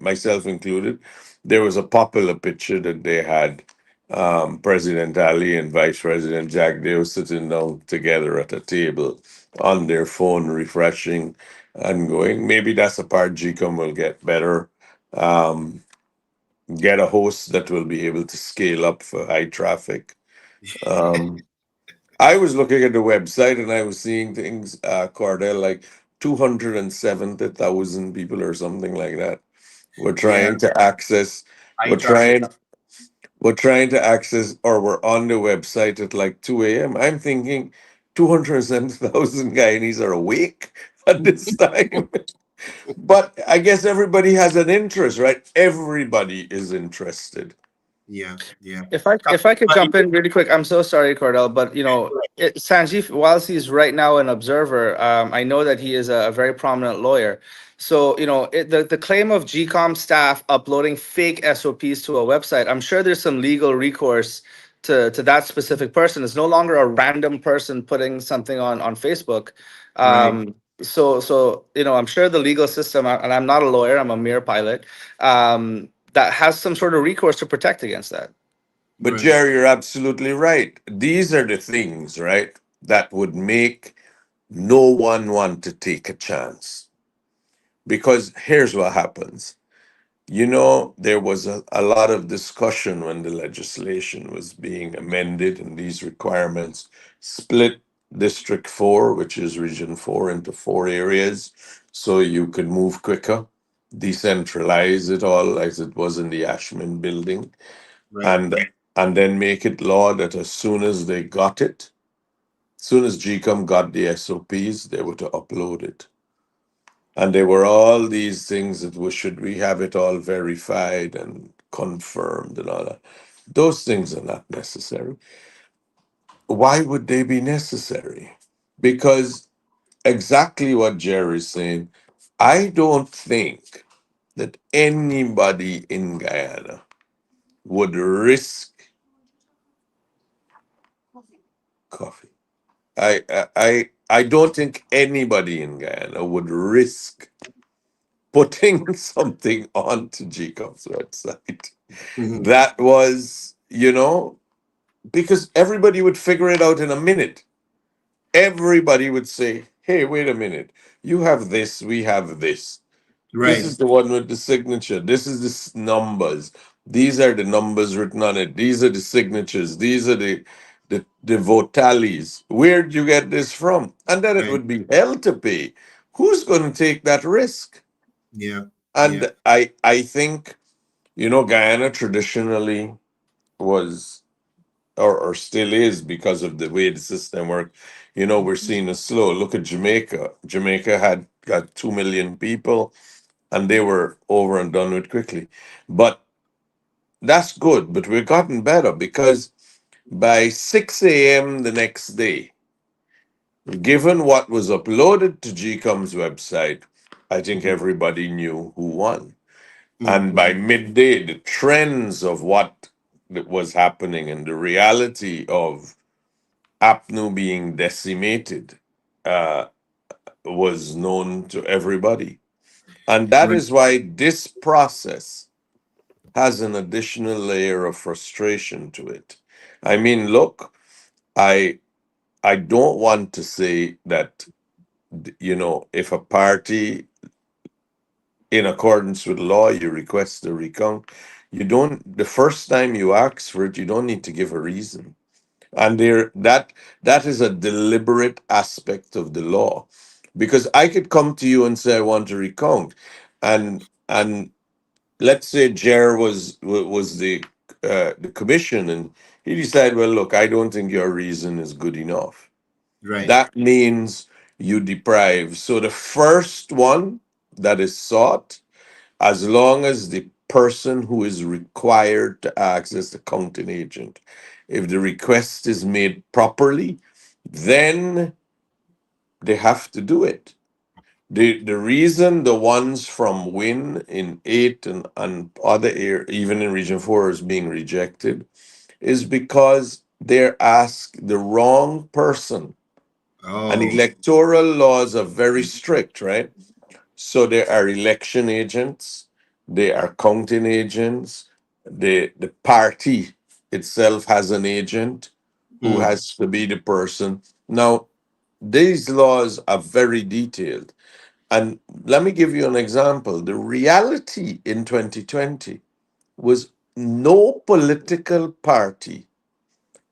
myself included, there was a popular picture that they had, President Ali and Vice President Jack. They were sitting down together at a table on their phone, refreshing and going. Maybe that's a part GCOM will get better. Um, get a host that will be able to scale up for high traffic. Um, I was looking at the website and I was seeing things, Cordell, like 270,000 people or something like that. We're Yeah. trying to access, High we're traffic. trying, we're trying to access, or we're on the website at like 2 a.m. I'm thinking 270,000 Guyanese are awake at this time. But I guess everybody has an interest, right? Everybody is interested. Yeah. Yeah. If I could jump in really quick, I'm so sorry, Cordell, but Sanjeev, whilst he's right now an observer, I know that he is a very prominent lawyer. So the claim of GCOM staff uploading fake SOPs to a website, I'm sure there's some legal recourse to that specific person. It's no longer a random person putting something on Facebook. Right. I'm sure the legal system, and I'm not a lawyer, I'm a mere pilot, that has some sort of recourse to protect against that. But Right. Jerry, you're absolutely right. These are the things, right, that would make no one want to take a chance. Because here's what happens. There was a lot of discussion when the legislation was being amended, and these requirements split District 4, which is Region 4, into four areas so you could move quicker, decentralize it all as it was in the Ashman building, Right. and and then make it law that as soon as they got it, as soon as GCOM got the SOPs, they were to upload it. And there were all these things that should we have it all verified and confirmed and all that. Those things are not necessary. Why would they be necessary? Because exactly what Jerry's saying, I don't think that anybody in Guyana would risk coffee. I don't think anybody in Guyana would risk putting something onto GCOM's website. Mhm. That was, because everybody would figure it out in a minute. Everybody would say, hey, wait a minute. You have this, we have this. This Right. is the one with the signature. This is the numbers. These are the numbers written on it. These are the signatures. These are the vote tallies. Where'd you get this from? And then it Right. would be hell to pay. Who's going to take that risk? Yeah. Yeah. And I think, Guyana traditionally was, or still is, because of the way the system worked. We're seeing a slow. Look at Jamaica. Jamaica had got 2 million people and they were over and done with quickly. But that's good. But we've gotten better because by 6 a.m. the next day, given what was uploaded to GCOM's website, I think Mhm. everybody knew who won. And Mhm. by midday, the trends of what was happening and the reality of APNU being decimated uh, was known to everybody. And that Right. is why this process has an additional layer of frustration to it. I mean, look, I I don't want to say that, if a party, in accordance with law, you request a recount, you don't, the first time you ask for it, you don't need to give a reason. And there, that is a deliberate aspect of the law. Because I could come to you and say I want to recount, and let's say Jer was the commission, and he decided, well, look, I don't think your reason is good enough. Right. That means you deprive. So the first one that is sought, as long as the person who is required to access the counting agent, if the request is made properly, then they have to do it. The reason the ones from Win in 8 and other even in Region 4 is being rejected is because they're asked the wrong person. And Oh. electoral laws are very strict, right? So there are election agents, there are counting agents, the party itself has an agent who Mm. has to be the person. Now, these laws are very detailed. And let me give you an example. The reality in 2020 was no political party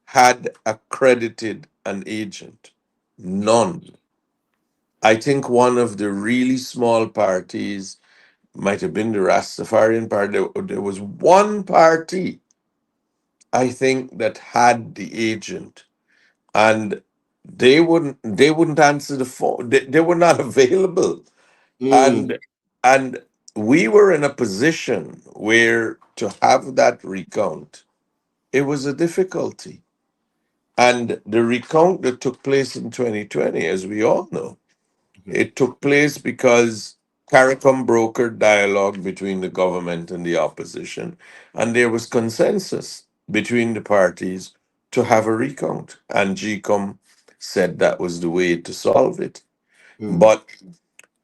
had accredited an agent. None. I think one of the really small parties might have been the Rastafarian party. There was one party, I think, that had the agent, and they wouldn't answer the phone. They were not available, Mm. and and we were in a position where to have that recount, it was a difficulty. And the recount that took place in 2020, as we all know, it took place because CARICOM brokered dialogue between the government and the opposition, and there was consensus between the parties to have a recount. And GCOM said that was the way to solve it. Mm. But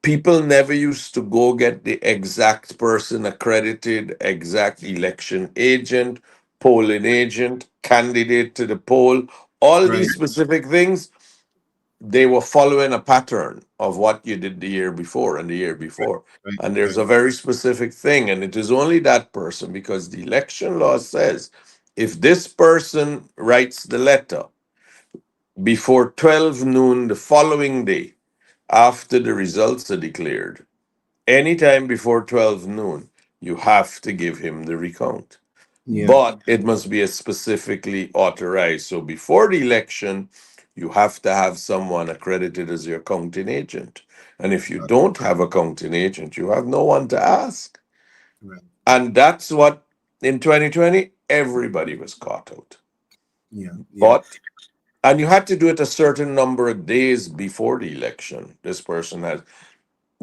people never used to go get the exact person accredited, exact election agent, polling agent, candidate to the poll, all Right. these specific things. They were following a pattern of what you did the year before and the year before. Right. And there's Right. a very specific thing, and it is only that person because the election law says if this person writes the letter before 12 noon the following day after the results are declared, anytime before 12 noon, you have to give him the recount. Yeah. But it must be a specifically authorized. So before the election, you have to have someone accredited as your counting agent. And if you don't have a counting agent, you have no one to ask. Right. And that's what in 2020, everybody was caught out. Yeah. Yeah. But and you had to do it a certain number of days before the election. This person has,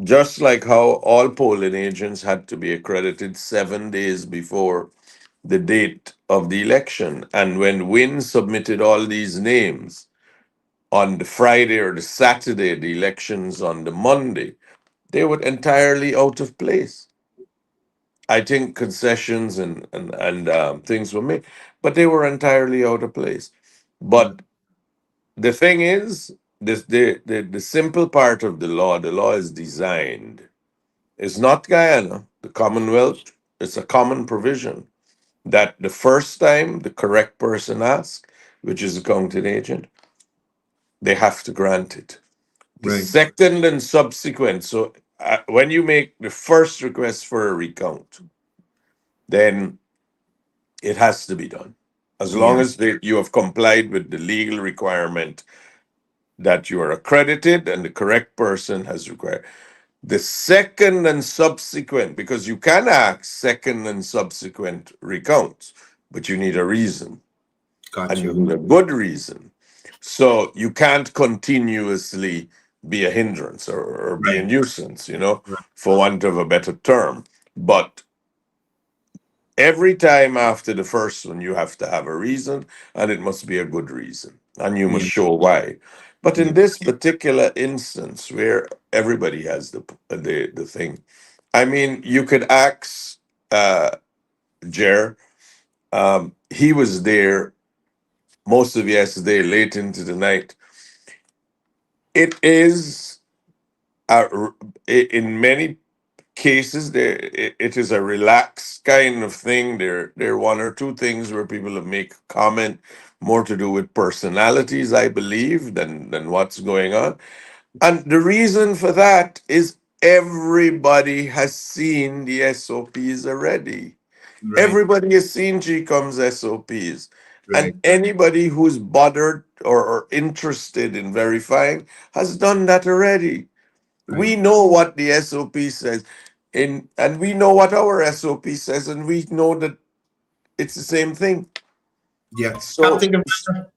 just like how all polling agents had to be accredited 7 days before the date of the election. And when Wynne submitted all these names on the Friday or the Saturday, the elections on the Monday, they were entirely out of place. I think concessions and things were made, but they were entirely out of place. Yeah. But the thing is, this the simple part of the law is designed. It's not Guyana, the Commonwealth. It's a common provision that the first time the correct person asks, which is the counting agent, they have to grant it. The Right. second and subsequent, so when you make the first request for a recount, then it has to be done. As long Yeah. as you have complied with the legal requirement that you are accredited and the correct person has required. The second and subsequent, because you can ask second and subsequent recounts, but you need a reason. Got And you you. need a good reason. So you can't continuously be a hindrance or be a Right. nuisance, Right. for want of a better term. But every time after the first one, you have to have a reason, and it must be a good reason, and you must Yeah. show why. But Yeah. in this particular instance, where everybody has the thing, I mean, you could ask uh, Jer. He was there most of yesterday, late into the night. It is in many cases, it is a relaxed kind of thing. There are one or two things where people have make comment more to do with personalities, I believe, than what's going on. And the reason for that is everybody has seen the SOPs already. Right, Everybody has seen GCOM's SOPs. right, And anybody who's bothered or interested in verifying has done that already. right. We know what the SOP says. And we know what our SOP says, and we know that it's the same thing. Yeah. So Captain Gamarra,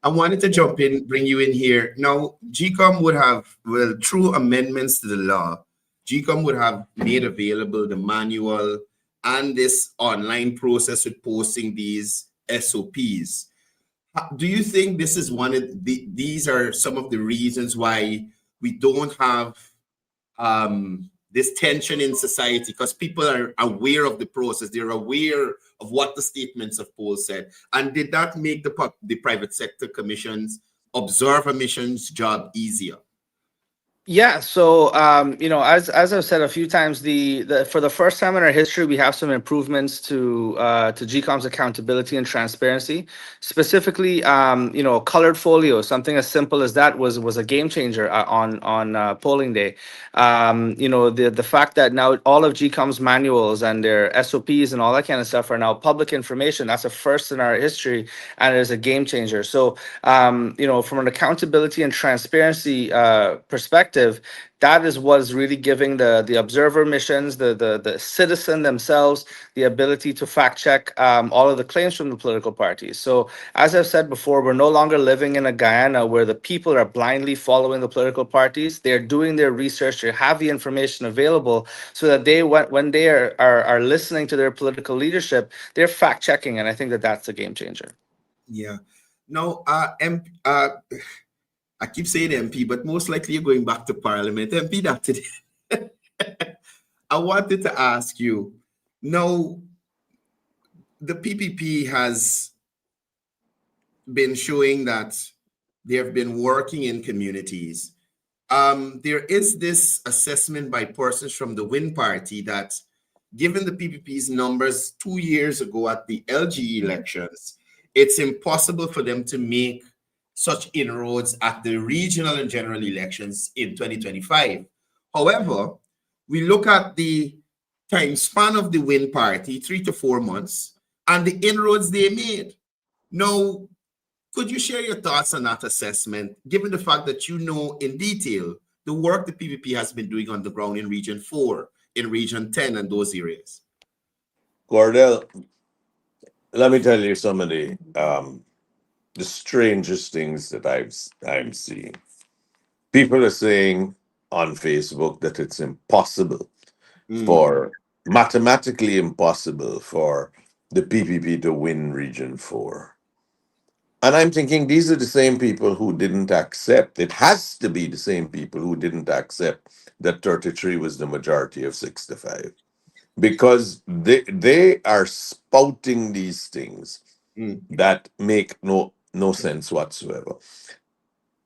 I wanted to jump in, bring you in here. Now, GCOM would have, well, through amendments to the law, GCOM would have made available the manual and this online process with posting these SOPs. Do you think this is one of these are some of the reasons why we don't have this tension in society, because people are aware of the process, they're aware of what the statements of polls said, and did that make the private sector commissions observer missions job easier? Yeah, so as I've said a few times, the for the first time in our history, we have some improvements to GCOM's accountability and transparency. Specifically, colored folio, something as simple as that was a game changer on polling day. The fact that now all of GCOM's manuals and their SOPs and all that kind of stuff are now public information. That's a first in our history, and it is a game changer. So from an accountability and transparency perspective, that is what is really giving the observer missions, the citizen themselves, the ability to fact check all of the claims from the political parties. So as I've said before, we're no longer living in a Guyana where the people are blindly following the political parties. They're doing their research, they have the information available, so that when they are listening to their political leadership, they're fact checking, and I think that that's a game changer. Yeah. Now, I keep saying MP, but most likely you're going back to Parliament. MP, that's it. I wanted to ask you, now, the PPP has been showing that they have been working in communities. There is this assessment by persons from the Win Party that given the PPP's numbers 2 years ago at the LG elections, it's impossible for them to make such inroads at the regional and general elections in 2025. However, we look at the time span of the Win Party, 3 to 4 months, and the inroads they made. Now, could you share your thoughts on that assessment, given the fact that you know in detail the work the PPP has been doing on the ground in Region 4, in Region 10, and those areas? Courdel, let me tell you some of the strangest things that I'm seeing. People are saying on Facebook that it's impossible for mathematically impossible for the PPP to win Region 4. And I'm thinking these are the same people who didn't accept, it has to be the same people who didn't accept that 33 was the majority of 65. Because they are spouting these things that make no sense whatsoever.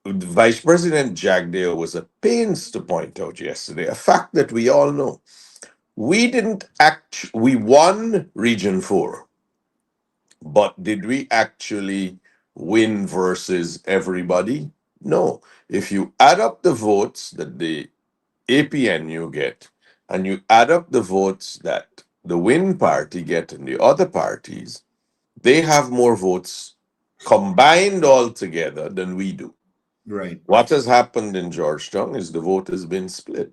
Vice President Jagdeo was at pains to point out yesterday a fact that we all know. We won Region 4, but did we actually win versus everybody? No. If you add up the votes that the APNU get, and you add up the votes that the Win Party get and the other parties, they have more votes combined all together than we do. Right. What has happened in Georgetown is the vote has been split.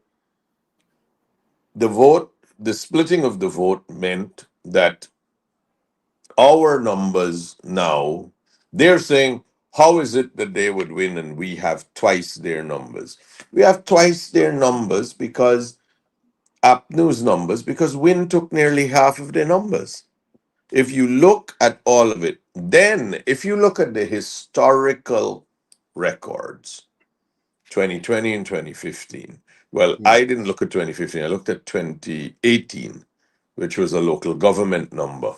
The splitting of the vote meant that our numbers now, they're saying, how is it that they would win and we have twice their numbers? We have twice their numbers because News numbers, because Win took nearly half of their numbers. If you look at all of it, then if you look at the historical records, 2020 and 2015. Well, I didn't look at 2015, I looked at 2018, which was a local government number.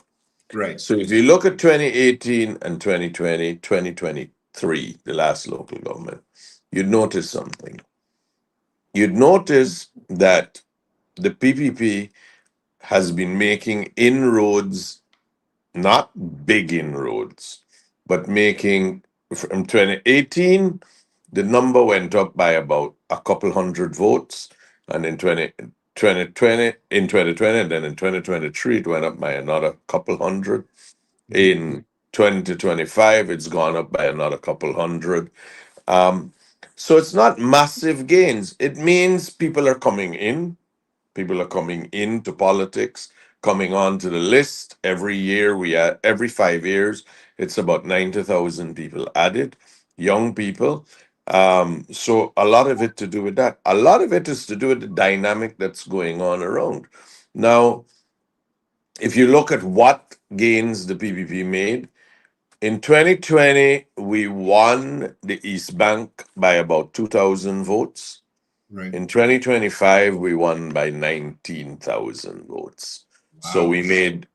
Right. So if you look at 2018 and 2020, 2023, the last local government, you'd notice something. You'd notice that the PPP has been making inroads, not big inroads, but making from 2018, the number went up by about a couple hundred votes. And in 2020, and then in 2023, it went up by another couple hundred. In 2025, it's gone up by another couple hundred. Um, so it's not massive gains. It means people are coming in. People are coming into politics, coming onto the list. Every year, every 5 years, it's about 90,000 people added, young people. So a lot of it to do with that. A lot of it is to do with the dynamic that's going on around. Now, if you look at what gains the PPP made, in 2020, we won the East Bank by about 2,000 votes. Right. In 2025, we won by 19,000 votes. So Wow.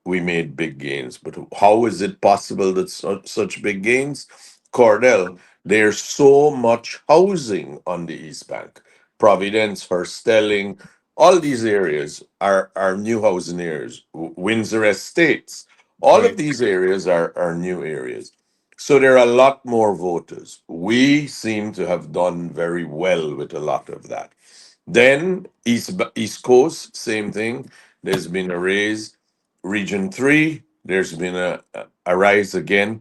we made big gains. But how is it possible that such big gains? Courdel, there's so much housing on the East Bank. Providence, Herstelling, all these areas are new housing areas. Windsor Estates, all of Right. these areas are new areas. So there are a lot more voters. We seem to have done very well with a lot of that. Then East Coast, same thing. There's been a raise. Region 3, there's been a rise again.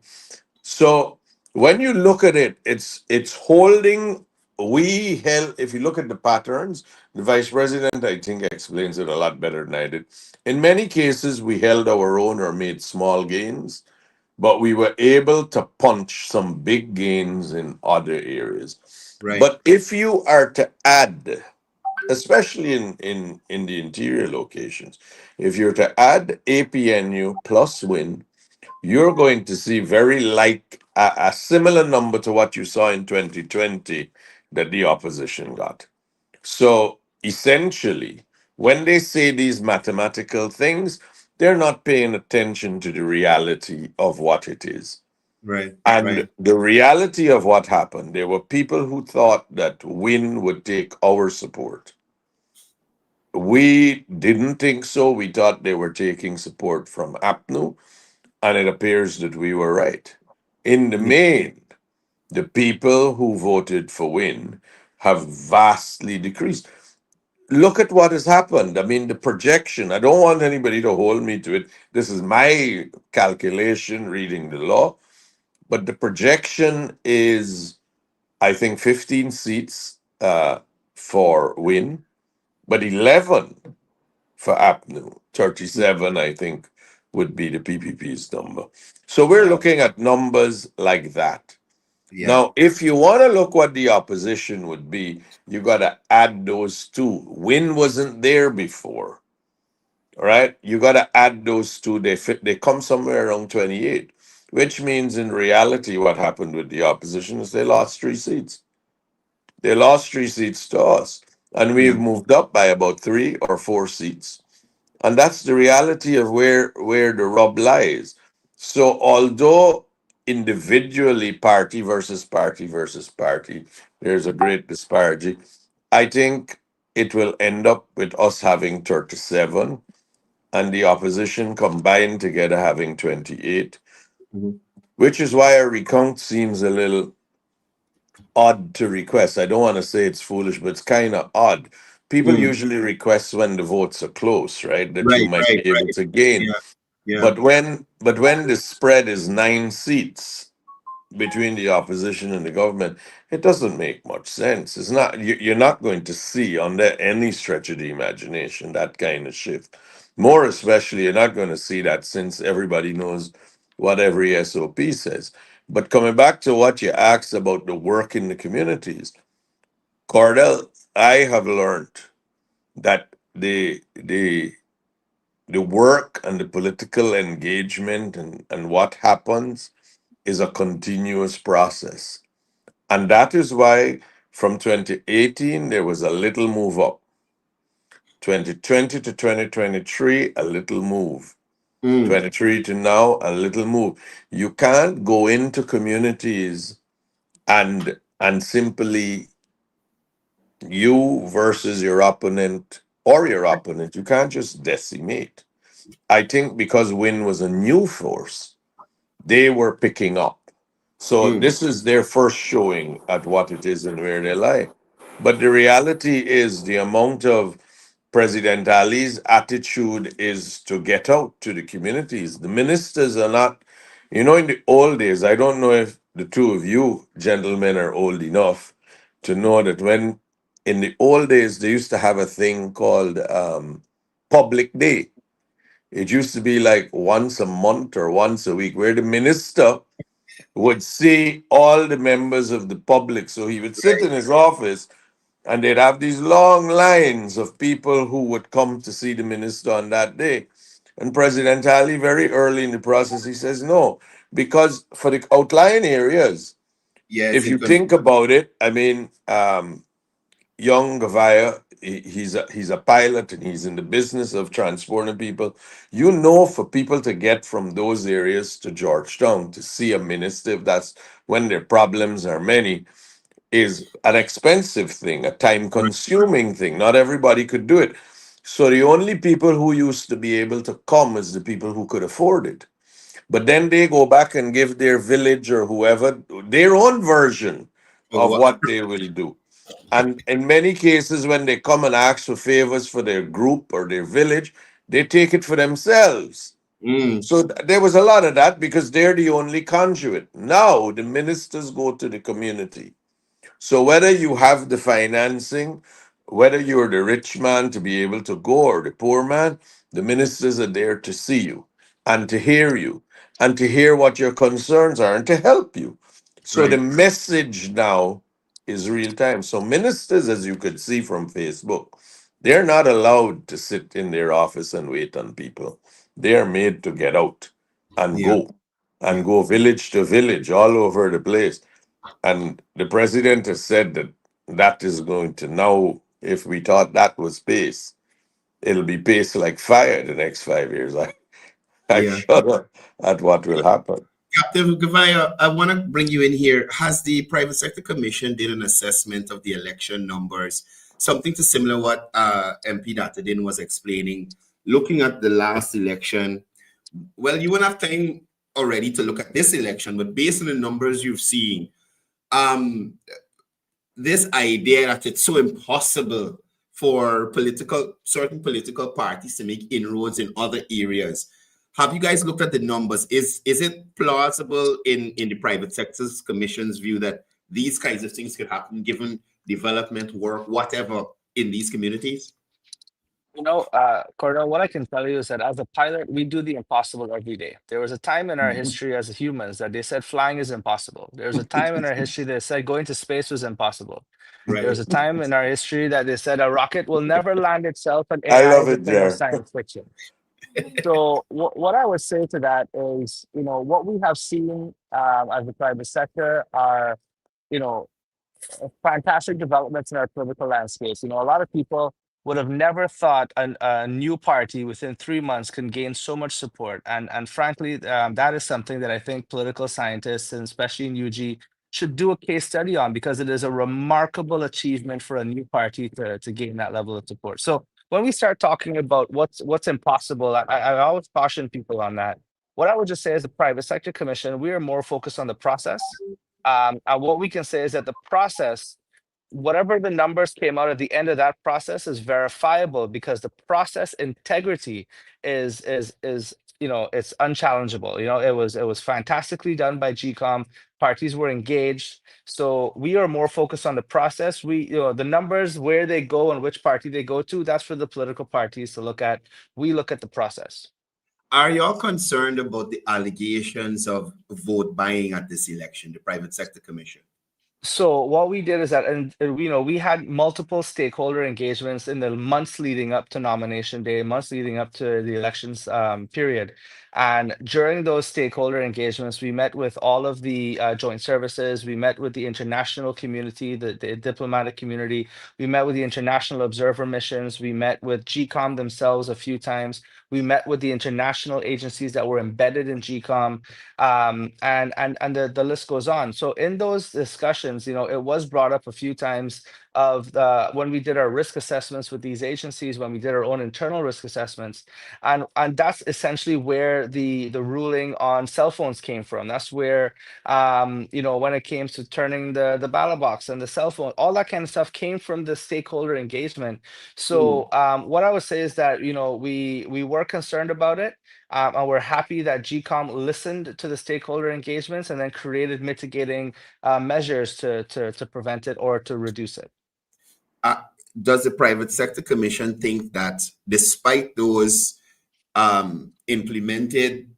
So when you look at it, it's holding. We held, if you look at the patterns, the vice president, I think, explains it a lot better than I did. In many cases, we held our own or made small gains, but we were able to punch some big gains in other areas. Right. But if you are to add, especially in the interior locations, if you're to add APNU plus win, you're going to see very like a similar number to what you saw in 2020 that the opposition got. So essentially, when they say these mathematical things, they're not paying attention to the reality of what it is. Right. And Right. the reality of what happened, there were people who thought that Win would take our support. We didn't think so. We thought they were taking support from APNU, and it appears that we were right. In the Yeah. main, the people who voted for Win have vastly decreased. Look at what has happened. I mean, the projection, I don't want anybody to hold me to it. This is my calculation reading the law, but the projection is, I think, 15 seats for Win, but 11 for APNU. 37, I think, would be the PPP's number. So we're Wow. looking at numbers like that. Yeah. Now, if you want to look what the opposition would be, you got to add those two. Win wasn't there before, all right? You got to add those two. They come somewhere around 28, which means in reality, what happened with the opposition is they lost 3 seats. They lost 3 seats to us, and we've Mm. moved up by about 3 or 4 seats. And that's the reality of where the rub lies. So although individually party versus party, there's a great disparity, I think it will end up with us having 37 and the opposition combined together having 28, Mhm. which is why a recount seems a little odd to request. I don't want to say it's foolish, but it's kind of odd. People Mm. usually request when the votes are close, right? That you Right. might Right. be able Right. to gain. Yeah. Yeah. But when the spread is 9 seats between the opposition and the government, it doesn't make much sense. It's not you're not going to see under any stretch of the imagination that kind of shift. More especially, you're not going to see that since everybody knows what every SOP says. But coming back to what you asked about the work in the communities, Cordell, I have learned that the work and the political engagement and what happens is a continuous process. And that is why from 2018, there was a little move up. 2020 to 2023, a little move. Mm. 23 to now, a little move. You can't go into communities and simply you versus your opponent or your opponent. You can't just decimate. I think because Win was a new force, they were picking up. So Mm. this is their first showing at what it is and where they lie. But the reality is the amount of President Ali's attitude is to get out to the communities. The ministers are not, in the old days, I don't know if the two of you gentlemen are old enough to know that when in the old days they used to have a thing called Public Day. It used to be like once a month or once a week where the minister would see all the members of the public. So he would sit in his office and they'd have these long lines of people who would come to see the minister on that day. And President Ali, very early in the process, he says, no, because for the outlying areas, Yes, if in you think about it, I mean, young Gavaya, he's a pilot and he's in the business of transporting people. For people to get from those areas to Georgetown to see a minister, if that's when their problems are many, is an expensive thing, a time consuming thing. Not everybody could do it. So the only people who used to be able to come is the people who could afford it. But then they go back and give their village or whoever their own version of of what? what they will do. And in many cases, when they come and ask for favors for their group or their village, they take it for themselves. Mm. So there was a lot of that because they're the only conduit. Now the ministers go to the community. So whether you have the financing, whether you're the rich man to be able to go or the poor man, the ministers are there to see you and to hear you and to hear what your concerns are and to help you. So the Right. message now is real time. So ministers, as you could see from Facebook, they're not allowed to sit in their office and wait on people. They are made to get out Yeah. and go village to village all over the place. And the president has said that that is going to now, if we thought that was pace, it'll be pace like fire the next 5 years. I Yeah. shudder at what will happen. Captain Gavaya, I want to bring you in here. Has the Private Sector Commission did an assessment of the election numbers? Something to similar what MP Datadin was explaining. Looking at the last election, well, you won't have time already to look at this election, but based on the numbers you've seen, um, this idea that it's so impossible for certain political parties to make inroads in other areas. Have you guys looked at the numbers? Is it plausible in the private sector's commission's view that these kinds of things could happen given development work, whatever, in these communities? Courdel, what I can tell you is that as a pilot, we do the impossible every day. There was a time in our history as humans that they said flying is impossible. There was a time in our history that said going to space was impossible. There was Right. a time in our history that they said a rocket will never land itself, and I AI love is a it, thing of Jer. science fiction. So what I would say to that is, what we have seen as the private sector are, you know, fantastic developments in our political landscape. A lot of people would have never thought a new party within 3 months can gain so much support. And frankly, that is something that I think political scientists, and especially in UG, should do a case study on because it is a remarkable achievement for a new party to gain that level of support. So when we start talking about what's impossible, I always caution people on that. What I would just say as the private sector commission, we are more focused on the process. And what we can say is that the process, whatever the numbers came out at the end of that process, is verifiable because the process integrity is it's unchallengeable. It was fantastically done by GCOM. Parties were engaged, so we are more focused on the process. The numbers, where they go and which party they go to, that's for the political parties to look at. We look at the process. Are y'all concerned about the allegations of vote buying at this election, the private sector commission? So what we did is that, and we had multiple stakeholder engagements in the months leading up to nomination day, months leading up to the elections period. And during those stakeholder engagements, we met with all of the joint services. We met with the international community, the diplomatic community. We met with the international observer missions. We met with GCOM themselves a few times. We met with the international agencies that were embedded in GCOM, and the list goes on. So in those discussions, it was brought up a few times when we did our risk assessments with these agencies, when we did our own internal risk assessments, and that's essentially where the ruling on cell phones came from. That's where when it came to turning the ballot box and the cell phone, all that kind of stuff came from the stakeholder engagement. So what I would say is that we were concerned about it, and we're happy that GCOM listened to the stakeholder engagements and then created mitigating measures to prevent it or to reduce it. Does the Private Sector Commission think that despite those implemented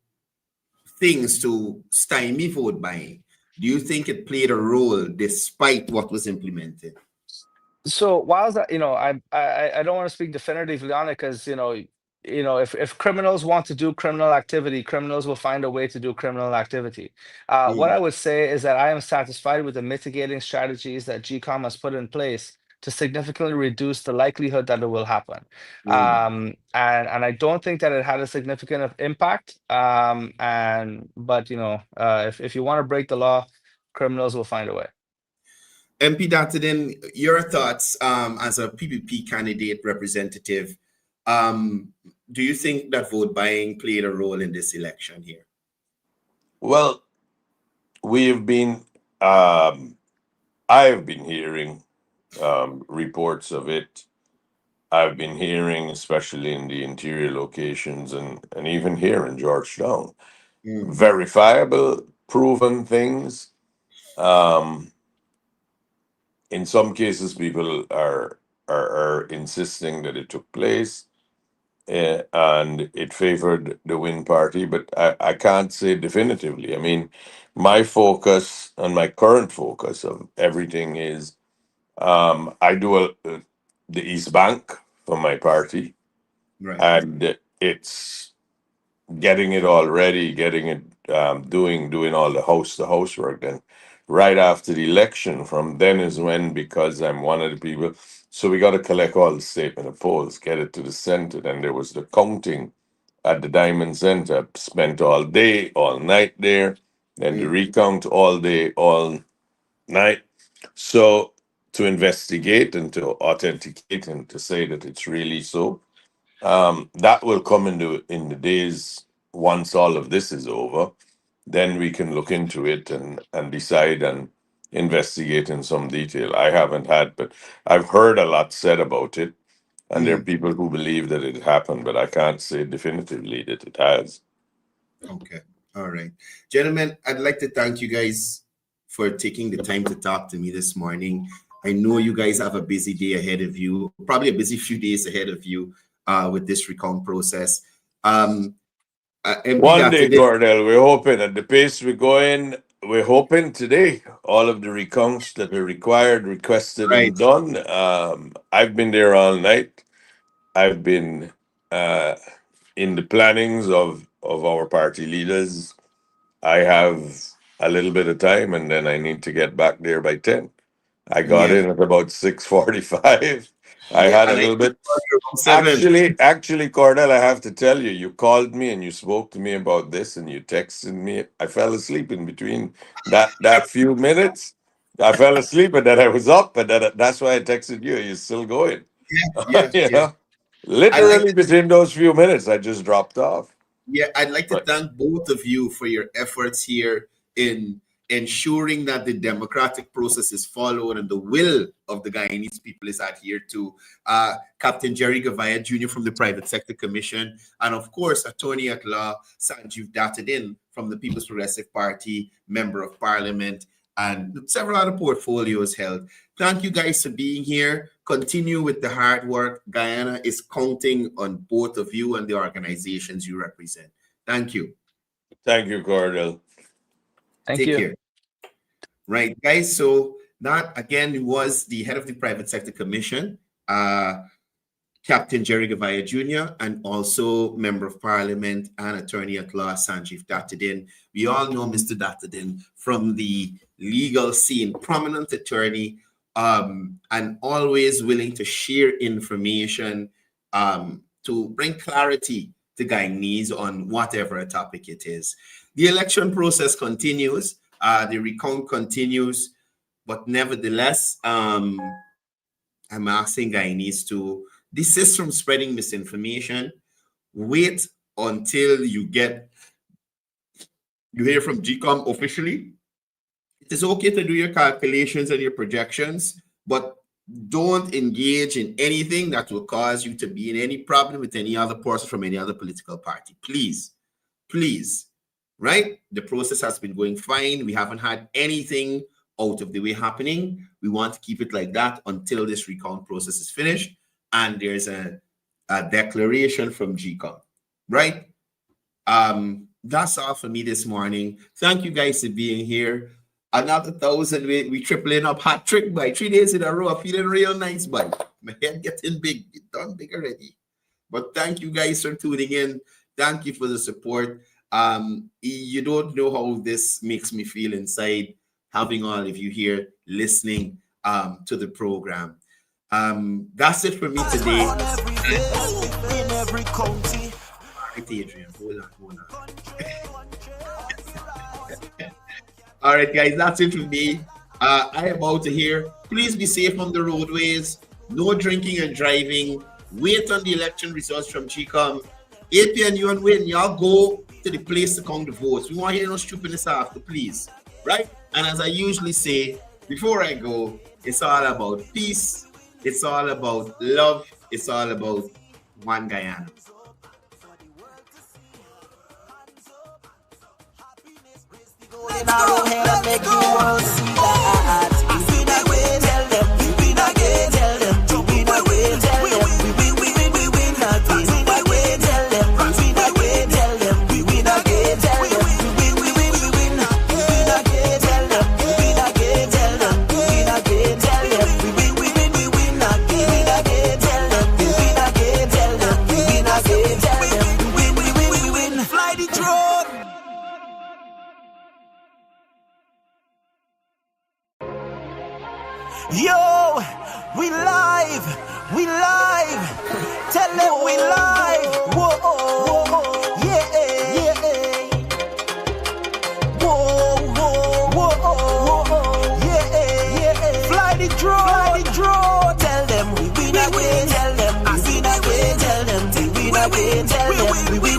things to stymie vote buying, do you think it played a role despite what was implemented? So whilst I don't want to speak definitively on it, because if criminals want to do criminal activity, criminals will find a way to do criminal activity. What I would say is that I am satisfied with the mitigating strategies that GCOM has put in place to significantly reduce the likelihood that it will happen. And I don't think that it had a significant impact. But if you want to break the law, criminals will find a way. MP Datadin, your thoughts as a PPP candidate representative. Do you think that vote buying played a role in this election here? Well, we've been, I've been hearing reports of it. I've been hearing, especially in the interior locations and even here in Georgetown, verifiable, proven things. In some cases, people are insisting that it took place and it favored the win party, but I can't say definitively. I mean, my focus and my current focus of everything is I do the East Bank for my party, Right. and it's getting it all ready, getting it doing all the house work. Then right after the election, from then is when, because I'm one of the people, so we got to collect all the statement of polls, get it to the center. Then there was the counting at the Diamond Center, spent all day, all night there. Then the recount all day, all night. So to investigate and to authenticate and to say that it's really so, that will come in the days once all of this is over. Then we can look into it and decide and investigate in some detail. I haven't had, but I've heard a lot said about it, and there are people who believe that it happened, but I can't say definitively that it has. Okay. All right. Gentlemen, I'd like to thank you guys for taking the time to talk to me this morning. I know you guys have a busy day ahead of you, probably a busy few days ahead of you with this recount process. One day, Courdel, we're hoping at the pace we're going, we're hoping today all of the recounts that are required, requested, and done. I've been there all night. I've been in the plannings of our party leaders. I have a little bit of time, and then I need to get back there by 10. I got in at about 6:45. I had a little bit. Actually, Courdel, I have to tell you, you called me and you spoke to me about this, and you texted me. I fell asleep in between that few minutes. I fell asleep, and then I was up, and that's why I texted you. You're still going. Yeah. Literally between those few minutes, I just dropped off. Yeah, I'd like to thank both of you for your efforts here in ensuring that the democratic process is followed and the will of the Guyanese people is adhered to. Captain Jerry Gavaya Jr. from the Private Sector Commission, and of course, Attorney at Law Sanjeev Datadin from the People's Progressive Party, Member of Parliament, and several other portfolios held. Thank you guys for being here. Continue with the hard work. Guyana is counting on both of you and the organizations you represent. Thank you. Thank you, Courdel. Take care. Right, guys. So that again was the head of the Private Sector Commission, Captain Jerry Gavaya Jr., and also Member of Parliament and Attorney at Law Sanjeev Datadin. We all know Mr. Datadin from the legal scene, prominent attorney, and always willing to share information to bring clarity to Guyanese on whatever topic it is. The election process continues, the recount continues, but nevertheless, I'm asking Guyanese to desist from spreading misinformation. Wait until you hear from GCOM officially. It is okay to do your calculations and your projections, but don't engage in anything that will cause you to be in any problem with any other person from any other political party. Please, please, right? The process has been going fine. We haven't had anything out of the way happening. We want to keep it like that until this recount process is finished and there's a declaration from GCOM, right? That's all for me this morning. Thank you guys for being here. Another 1,000, we tripling up, hat trick by 3 days in a row. I'm feeling real nice, boy. My head getting big. It's done big already. But thank you guys for tuning in. Thank you for the support. You don't know how this makes me feel inside, having all of you here listening to the program. That's it for me today. In every county. Right, Adrian, hold on. All right, guys, that's it for me. I am out of here. Please be safe on the roadways. No drinking and driving. Wait on the election results from GCOM. AP and you and Wayne, y'all go to the place to count the votes. We want to hear no stupidness after, please. Right? And as I usually say, before I go, it's all about peace. It's all about love. It's all about one Guyana. In our head, make the world see that. We win again, tell them. We win again, tell them. We win again, tell them. We win again. We win again, tell them. We win again, tell them. We win again, tell them. We win again, tell them. We win again, tell them. We win again, tell them. We win again, tell them. We win again, tell them. We win again, tell them. We win. Fly the drone. Yo, we live, tell them we live, whoa, yeah, whoa, yeah, fly the drone, tell them we win again, tell them we win again, tell them we win again, tell them we win.